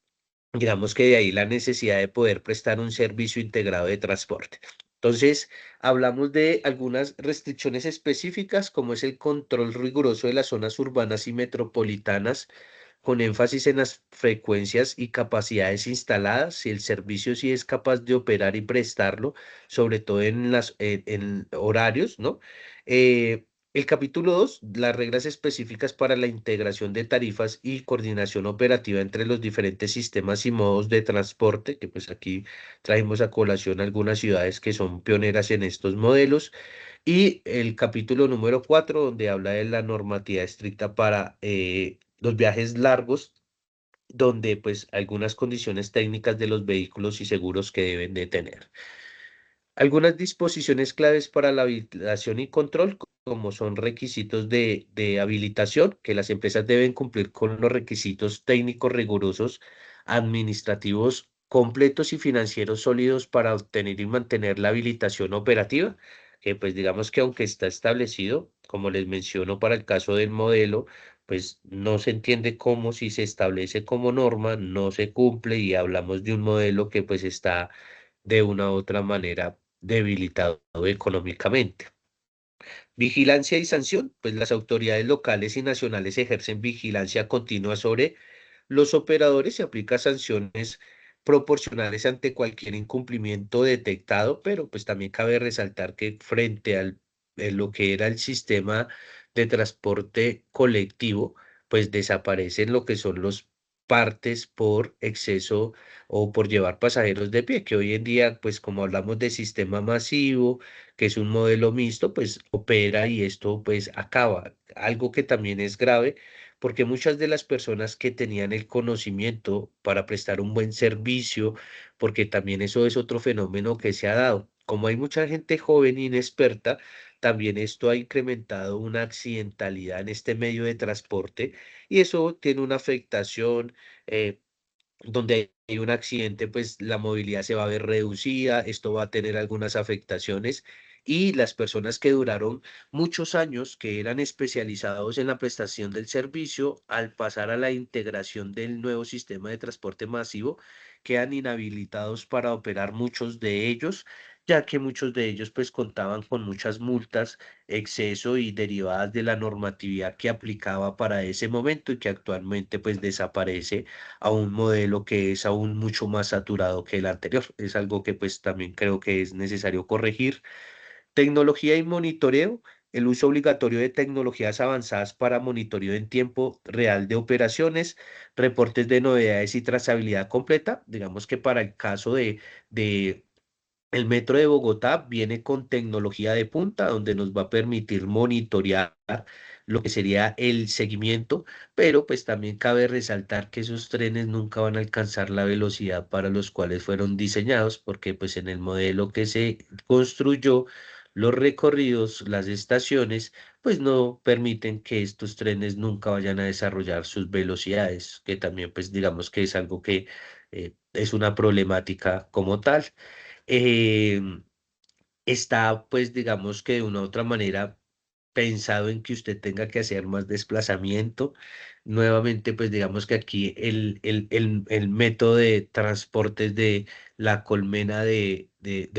digamos que de ahí la necesidad de poder prestar un servicio integrado de transporte. Entonces, hablamos de algunas restricciones específicas, como es el control riguroso de las zonas urbanas y metropolitanas, con énfasis en las frecuencias y capacidades instaladas, si el servicio sí es capaz de operar y prestarlo, sobre todo en horarios, ¿no? El capítulo 2, las reglas específicas para la integración de tarifas y coordinación operativa entre los diferentes sistemas y modos de transporte, que pues aquí trajimos a colación algunas ciudades que son pioneras en estos modelos. Y el capítulo número 4, donde habla de la normativa estricta para los viajes largos, donde pues algunas condiciones técnicas de los vehículos y seguros que deben de tener. Algunas disposiciones claves para la habilitación y control, como son requisitos de habilitación, que las empresas deben cumplir con los requisitos técnicos rigurosos, administrativos completos y financieros sólidos para obtener y mantener la habilitación operativa, que pues digamos que aunque está establecido, como les menciono para el caso del modelo, pues no se entiende cómo si se establece como norma, no se cumple y hablamos de un modelo que pues está de una u otra manera debilitado económicamente. Vigilancia y sanción, pues las autoridades locales y nacionales ejercen vigilancia continua sobre los operadores y aplica sanciones proporcionales ante cualquier incumplimiento detectado, pero pues también cabe resaltar que frente al lo que era el sistema de transporte colectivo, pues desaparecen lo que son los partes por exceso o por llevar pasajeros de pie, que hoy en día, pues como hablamos de sistema masivo, que es un modelo mixto, pues opera y esto pues acaba. Algo que también es grave porque muchas de las personas que tenían el conocimiento para prestar un buen servicio, porque también eso es otro fenómeno que se ha dado, como hay mucha gente joven e inexperta, también esto ha incrementado una accidentalidad en este medio de transporte y eso tiene una afectación. Donde hay un accidente, pues la movilidad se va a ver reducida, esto va a tener algunas afectaciones y las personas que duraron muchos años, que eran especializados en la prestación del servicio, al pasar a la integración del nuevo sistema de transporte masivo, quedan inhabilitados para operar muchos de ellos, ya que muchos de ellos pues contaban con muchas multas, exceso y derivadas de la normatividad que aplicaba para ese momento y que actualmente pues desaparece a un modelo que es aún mucho más saturado que el anterior. Es algo que pues también creo que es necesario corregir. Tecnología y monitoreo. El uso obligatorio de tecnologías avanzadas para monitoreo en tiempo real de operaciones, reportes de novedades y trazabilidad completa. Digamos que para el caso de el metro de Bogotá viene con tecnología de punta, donde nos va a permitir monitorear lo que sería el seguimiento, pero pues también cabe resaltar que esos trenes nunca van a alcanzar la velocidad para los cuales fueron diseñados, porque pues en el modelo que se construyó, los recorridos, las estaciones, pues no permiten que estos trenes nunca vayan a desarrollar sus velocidades, que también pues digamos que es algo que es una problemática como tal. Em, Está, pues, digamos que de una u otra manera pensado en que usted tenga que hacer más desplazamiento. Nuevamente, pues, digamos que aquí el método de transportes de la colmena de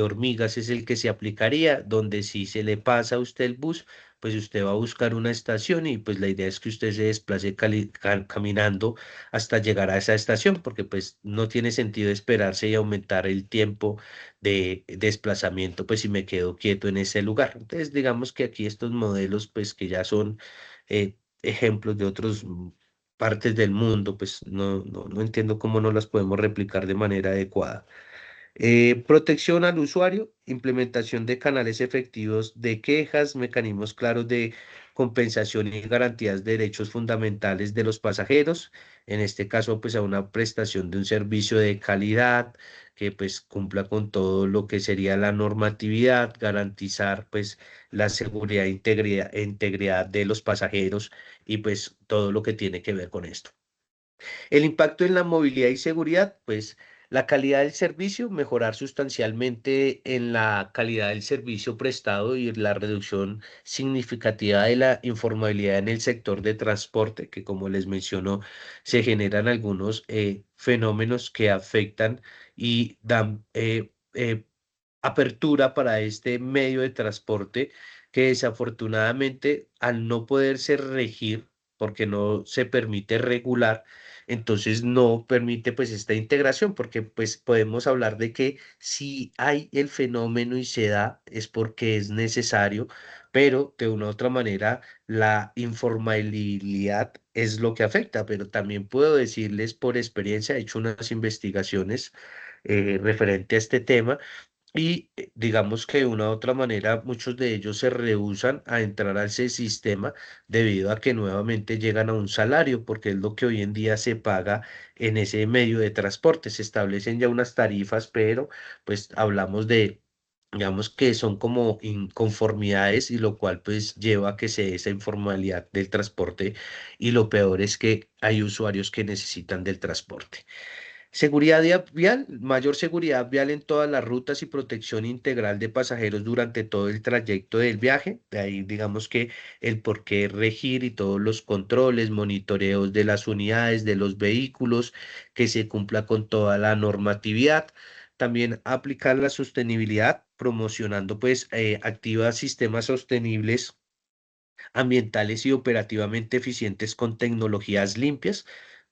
hormigas es el que se aplicaría, donde si se le pasa a usted el bus, pues usted va a buscar una estación y pues la idea es que usted se desplace caminando hasta llegar a esa estación, porque pues no tiene sentido esperarse y aumentar el tiempo de desplazamiento, pues si me quedo quieto en ese lugar. Entonces, digamos que aquí estos modelos, pues que ya son ejemplos de otras partes del mundo, pues no entiendo cómo no las podemos replicar de manera adecuada. Protección al usuario, implementación de canales efectivos de quejas, mecanismos claros de compensación y garantías de derechos fundamentales de los pasajeros, en este caso pues a una prestación de un servicio de calidad que pues cumpla con todo lo que sería la normatividad, garantizar pues la seguridad e integridad de los pasajeros y pues todo lo que tiene que ver con esto. El impacto en la movilidad y seguridad, pues la calidad del servicio, mejorar sustancialmente en la calidad del servicio prestado y la reducción significativa de la informabilidad en el sector de transporte, que como les menciono, se generan algunos fenómenos que afectan y dan apertura para este medio de transporte que desafortunadamente al no poderse regir, porque no se permite regular, entonces no permite pues esta integración, porque pues podemos hablar de que si hay el fenómeno y se da es porque es necesario, pero de una u otra manera la informalidad es lo que afecta, pero también puedo decirles por experiencia, he hecho unas investigaciones referente a este tema y digamos que de una u otra manera muchos de ellos se rehúsan a entrar a ese sistema debido a que nuevamente llegan a un salario, porque es lo que hoy en día se paga en ese medio de transporte. Se establecen ya unas tarifas, pero pues hablamos de, digamos que son como inconformidades y lo cual pues lleva a que se dé esa informalidad del transporte y lo peor es que hay usuarios que necesitan del transporte. Seguridad vial, mayor seguridad vial en todas las rutas y protección integral de pasajeros durante todo el trayecto del viaje. De ahí digamos que el por qué regir y todos los controles, monitoreos de las unidades, de los vehículos, que se cumpla con toda la normatividad. También aplicar la sostenibilidad, promocionando pues activa sistemas sostenibles ambientales y operativamente eficientes con tecnologías limpias.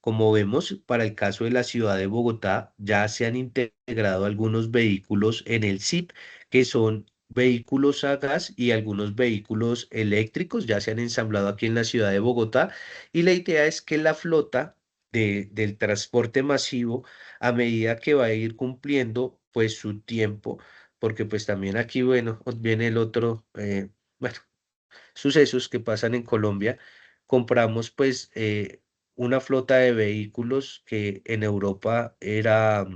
Como vemos, para el caso de la ciudad de Bogotá, ya se han integrado algunos vehículos en el SIP, que son vehículos a gas y algunos vehículos eléctricos, ya se han ensamblado aquí en la ciudad de Bogotá, y la idea es que la flota del transporte masivo, a medida que va a ir cumpliendo pues su tiempo, porque pues también aquí, bueno, viene el otro, bueno, sucesos que pasan en Colombia, compramos pues una flota de vehículos que en Europa era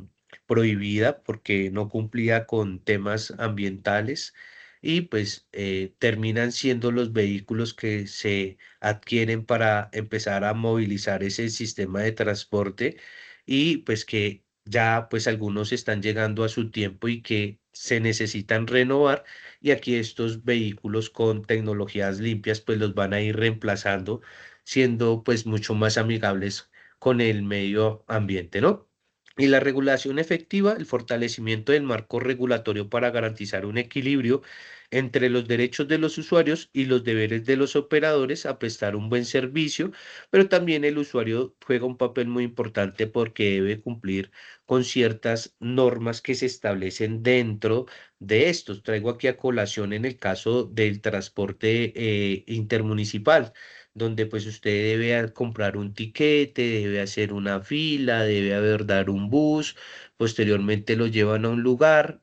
prohibida porque no cumplía con temas ambientales y pues terminan siendo los vehículos que se adquieren para empezar a movilizar ese sistema de transporte y pues que ya pues algunos están llegando a su tiempo y que se necesitan renovar y aquí estos vehículos con tecnologías limpias pues los van a ir reemplazando, siendo pues mucho más amigables con el medio ambiente, ¿no? Y la regulación efectiva, el fortalecimiento del marco regulatorio para garantizar un equilibrio entre los derechos de los usuarios y los deberes de los operadores a prestar un buen servicio, pero también el usuario juega un papel muy importante porque debe cumplir con ciertas normas que se establecen dentro de estos. Traigo aquí a colación en el caso del transporte intermunicipal, donde pues usted debe comprar un tiquete, debe hacer una fila, debe abordar un bus, posteriormente lo llevan a un lugar,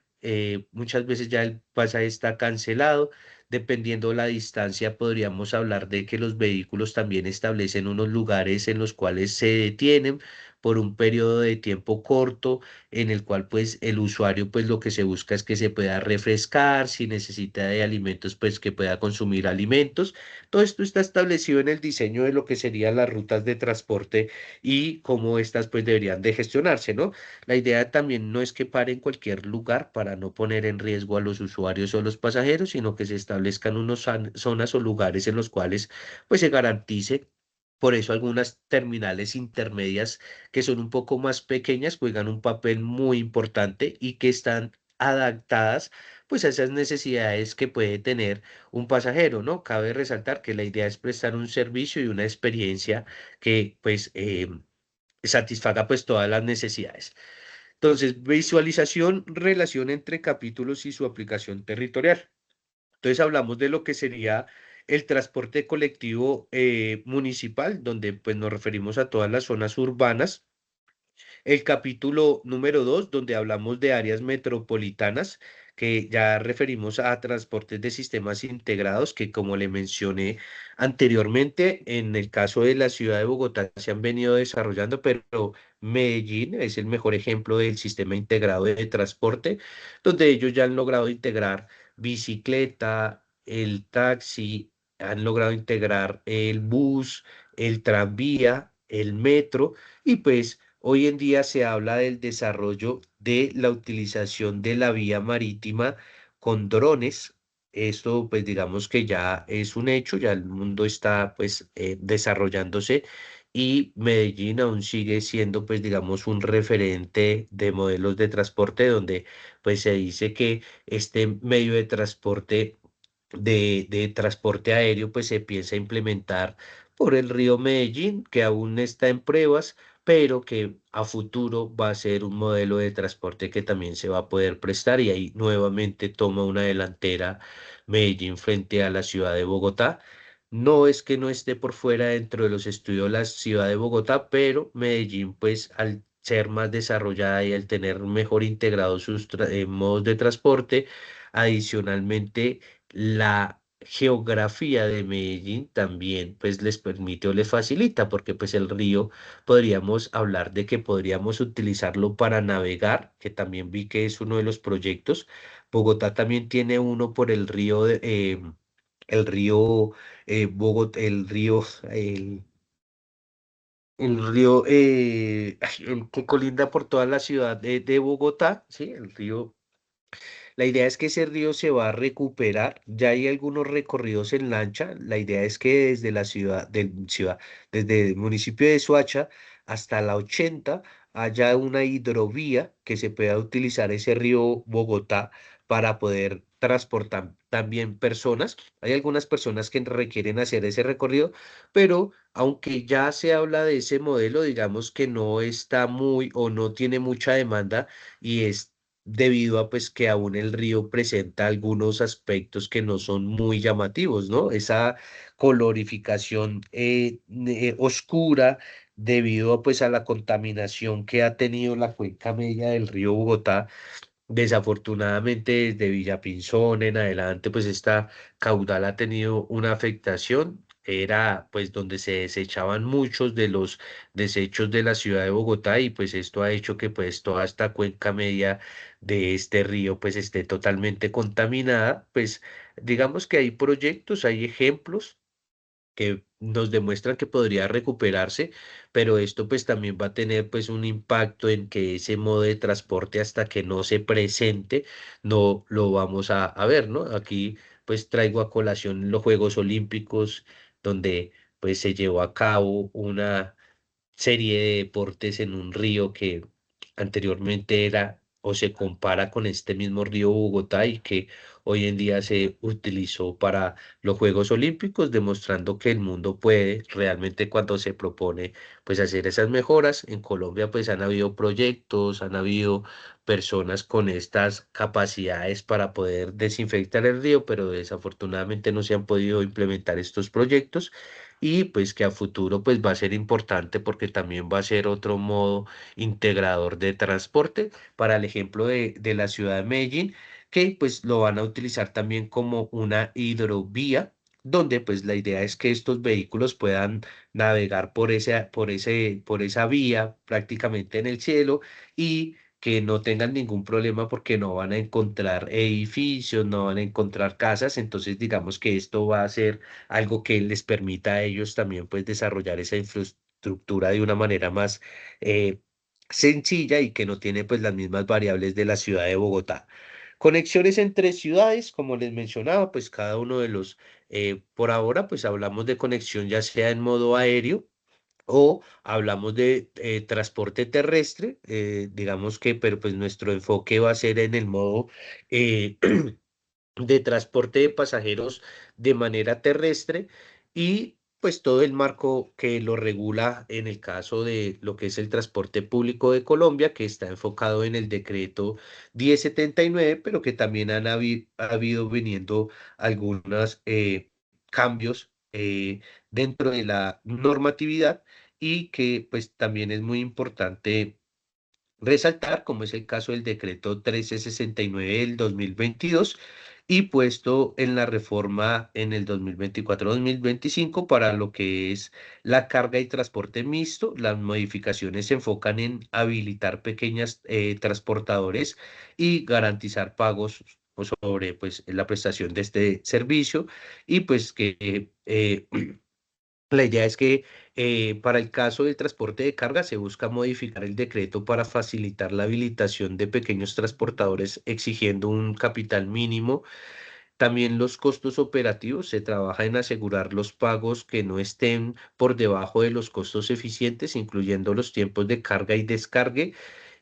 muchas veces ya el pasaje está cancelado. Dependiendo la distancia, podríamos hablar de que los vehículos también establecen unos lugares en los cuales se detienen por un periodo de tiempo corto en el cual pues el usuario pues lo que se busca es que se pueda refrescar, si necesita de alimentos pues que pueda consumir alimentos. Todo esto está establecido en el diseño de lo que serían las rutas de transporte y cómo estas pues deberían de gestionarse, ¿no? La idea también no es que pare en cualquier lugar para no poner en riesgo a los usuarios o los pasajeros, sino que se establezcan unas zonas o lugares en los cuales pues se garantice. Por eso algunas terminales intermedias que son un poco más pequeñas, juegan un papel muy importante y que están adaptadas pues a esas necesidades que puede tener un pasajero, ¿no? Cabe resaltar que la idea es prestar un servicio y una experiencia que pues satisfaga pues todas las necesidades. Entonces, visualización, relación entre capítulos y su aplicación territorial. Entonces hablamos de lo que sería el transporte colectivo municipal, donde pues nos referimos a todas las zonas urbanas el capítulo número 2, donde hablamos de áreas metropolitanas, que ya referimos a transportes de sistemas integrados, que como le mencioné anteriormente, en el caso de la ciudad de Bogotá se han venido desarrollando, pero Medellín es el mejor ejemplo del sistema integrado de transporte, donde ellos ya han logrado integrar bicicleta, el taxi, han logrado integrar el bus, el tranvía, el metro, y pues hoy en día se habla del desarrollo de la utilización de la vía marítima con drones. Esto pues digamos que ya es un hecho, ya el mundo está pues desarrollándose, y Medellín aún sigue siendo pues digamos un referente de modelos de transporte donde pues se dice que este medio de transporte de transporte aéreo, pues se piensa implementar por el río Medellín, que aún está en pruebas, pero que a futuro va a ser un modelo de transporte que también se va a poder prestar, y ahí nuevamente toma una delantera Medellín frente a la ciudad de Bogotá. No es que no esté por fuera dentro de los estudios la ciudad de Bogotá, pero Medellín, pues al ser más desarrollada y al tener mejor integrados sus modos de transporte, adicionalmente la geografía de Medellín también pues les permite o les facilita, porque pues el río podríamos hablar de que podríamos utilizarlo para navegar, que también vi que es uno de los proyectos. Bogotá también tiene uno por el río el río Bogotá, el río el que colinda por toda la ciudad de Bogotá, sí, el río. La idea es que ese río se va a recuperar. Ya hay algunos recorridos en lancha. La idea es que desde la desde el municipio de Soacha hasta la 80 haya una hidrovía que se pueda utilizar ese río Bogotá para poder transportar también personas. Hay algunas personas que requieren hacer ese recorrido, pero aunque ya se habla de ese modelo, digamos que no está muy o no tiene mucha demanda, y es debido a pues que aún el río presenta algunos aspectos que no son muy llamativos, ¿no? Esa colorificación oscura debido pues a la contaminación que ha tenido la cuenca media del río Bogotá. Desafortunadamente, desde Villapinzón en adelante, pues esta caudal ha tenido una afectación. Era pues donde se desechaban muchos de los desechos de la ciudad de Bogotá, y pues esto ha hecho que pues toda esta cuenca media de este río pues esté totalmente contaminada. Pues digamos que hay proyectos, hay ejemplos que nos demuestran que podría recuperarse, pero esto pues también va a tener pues un impacto en que ese modo de transporte, hasta que no se presente, no lo vamos a ver, ¿no? Aquí pues traigo a colación los Juegos Olímpicos, donde pues se llevó a cabo una serie de deportes en un río que anteriormente era o se compara con este mismo río Bogotá, y que hoy en día se utilizó para los Juegos Olímpicos, demostrando que el mundo puede realmente cuando se propone pues hacer esas mejoras. En Colombia pues han habido proyectos, han habido personas con estas capacidades para poder desinfectar el río, pero desafortunadamente no se han podido implementar estos proyectos, y pues que a futuro pues va a ser importante porque también va a ser otro modo integrador de transporte para el ejemplo de la ciudad de Medellín, que pues lo van a utilizar también como una hidrovía, donde pues la idea es que estos vehículos puedan navegar por esa vía prácticamente en el cielo, y que no tengan ningún problema porque no van a encontrar edificios, no van a encontrar casas. Entonces digamos que esto va a ser algo que les permita a ellos también pues desarrollar esa infraestructura de una manera más eh, sencilla, y que no tiene pues las mismas variables de la ciudad de Bogotá. Conexiones entre ciudades, como les mencionaba, pues cada uno de los, por ahora pues hablamos de conexión ya sea en modo aéreo o hablamos de transporte terrestre, digamos que, pero pues nuestro enfoque va a ser en el modo eh, de transporte de pasajeros de manera terrestre, y pues todo el marco que lo regula en el caso de lo que es el transporte público de Colombia, que está enfocado en el decreto 1079, pero que también ha habido viniendo algunos cambios dentro de la normatividad, y que pues también es muy importante resaltar, como es el caso del decreto 1369 del 2022 y puesto en la reforma en el 2024-2025 para lo que es la carga y transporte mixto. Las modificaciones se enfocan en habilitar pequeñas transportadores y garantizar pagos sobre pues, la prestación de este servicio y pues que la idea es que para el caso del transporte de carga se busca modificar el decreto para facilitar la habilitación de pequeños transportadores exigiendo un capital mínimo. También los costos operativos, se trabaja en asegurar los pagos que no estén por debajo de los costos eficientes, incluyendo los tiempos de carga y descargue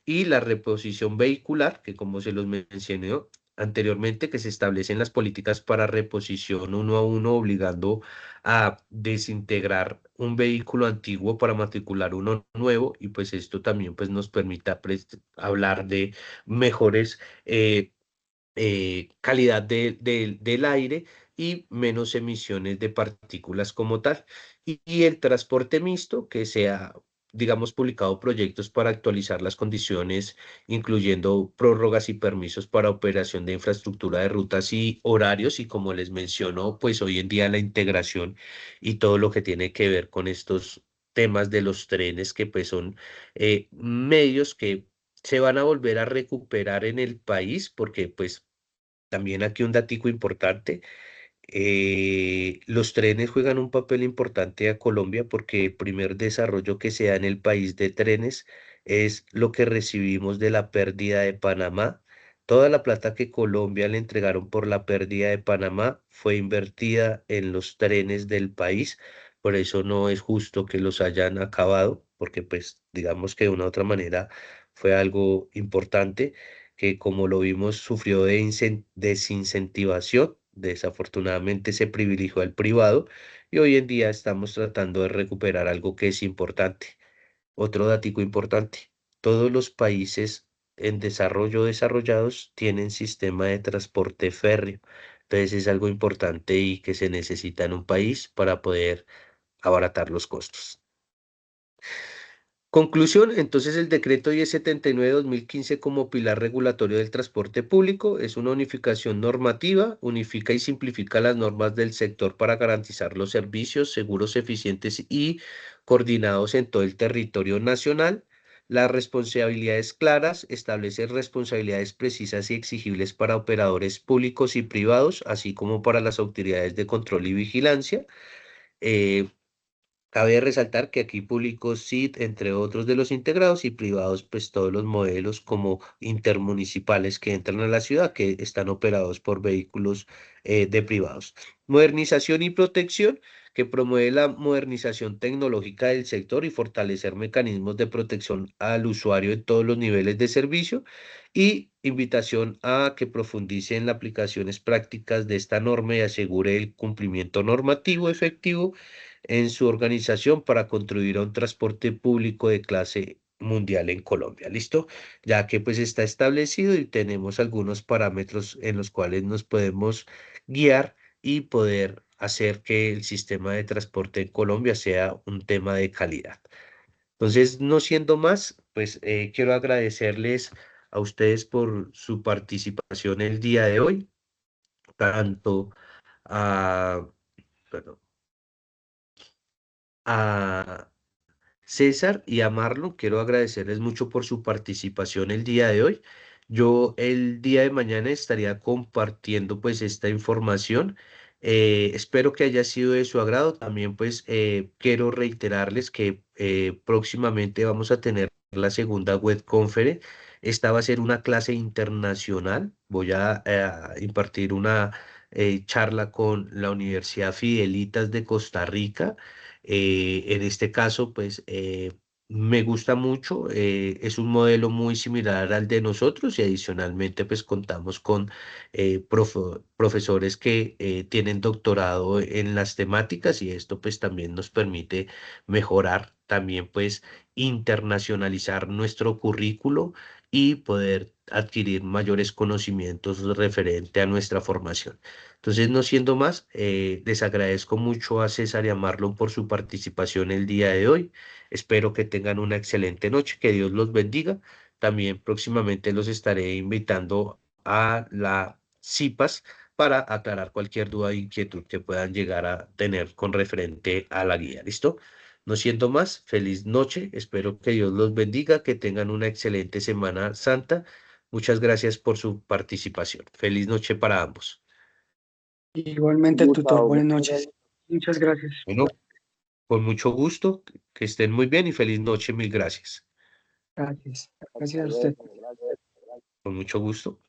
y la reposición vehicular, que como se los mencioné anteriormente, que se establecen las políticas para reposición uno a uno, obligando a desintegrar un vehículo antiguo para matricular uno nuevo, y pues esto también pues nos permita hablar de mejores calidad del aire y menos emisiones de partículas como tal. Y el transporte mixto, que sea, digamos, publicado proyectos para actualizar las condiciones, incluyendo prórrogas y permisos para operación de infraestructura de rutas y horarios, y como les menciono, pues hoy en día la integración y todo lo que tiene que ver con estos temas de los trenes, que pues son medios que se van a volver a recuperar en el país, porque pues también aquí un datico importante, los trenes juegan un papel importante a Colombia porque el primer desarrollo que se da en el país de trenes es lo que recibimos de la pérdida de Panamá. Toda la plata que Colombia le entregaron por la pérdida de Panamá fue invertida en los trenes del país. Por eso no es justo que los hayan acabado, porque pues digamos que de una u otra manera fue algo importante que como lo vimos sufrió de desincentivación. Desafortunadamente se privilegió al privado y hoy en día estamos tratando de recuperar algo que es importante. Otro datico importante, todos los países en desarrollo desarrollados tienen sistema de transporte férreo. Entonces es algo importante y que se necesita en un país para poder abaratar los costos. Conclusión, entonces el decreto 1079/2015 como pilar regulatorio del transporte público es una unificación normativa, unifica y simplifica las normas del sector para garantizar los servicios seguros, eficientes y coordinados en todo el territorio nacional. Las responsabilidades claras, establece responsabilidades precisas y exigibles para operadores públicos y privados, así como para las autoridades de control y vigilancia. Eh, Cabe resaltar que aquí públicos SID, entre otros de los integrados, y privados, pues todos los modelos como intermunicipales que entran a la ciudad, que están operados por vehículos de privados. Modernización y protección, que promueve la modernización tecnológica del sector y fortalecer mecanismos de protección al usuario en todos los niveles de servicio. Y invitación a que profundice en las aplicaciones prácticas de esta norma y asegure el cumplimiento normativo efectivo en su organización para contribuir a un transporte público de clase mundial en Colombia. ¿Listo? Ya que pues está establecido y tenemos algunos parámetros en los cuales nos podemos guiar y poder hacer que el sistema de transporte en Colombia sea un tema de calidad. Entonces, no siendo más, pues quiero agradecerles a ustedes por su participación el día de hoy, tanto a, perdón, a César y a Marlon, quiero agradecerles mucho por su participación el día de hoy. Yo el día de mañana estaría compartiendo pues esta información. Espero que haya sido de su agrado. También pues quiero reiterarles que próximamente vamos a tener la segunda web conference. Esta va a ser una clase internacional. Voy a impartir una charla con la Universidad Fidelitas de Costa Rica. En este caso, pues me gusta mucho, es un modelo muy similar al de nosotros y adicionalmente pues contamos con profesores que tienen doctorado en las temáticas y esto pues también nos permite mejorar, también pues internacionalizar nuestro currículo y poder adquirir mayores conocimientos referente a nuestra formación. Entonces, no siendo más, les agradezco mucho a César y a Marlon por su participación el día de hoy. Espero que tengan una excelente noche, que Dios los bendiga. también próximamente los estaré invitando a la CIPAS para aclarar cualquier duda o inquietud que puedan llegar a tener con referente a la guía. ¿Listo? No siendo más, feliz noche. Espero que Dios los bendiga, que tengan una excelente Semana Santa. Muchas gracias por su participación. Feliz noche para ambos. Igualmente, tutor, Gustavo, buenas muchas noches. gracias. Muchas gracias. Bueno, con mucho gusto, que estén muy bien y feliz noche. Mil gracias. Gracias. Hasta Gracias a usted. luego, gracias. Con mucho gusto.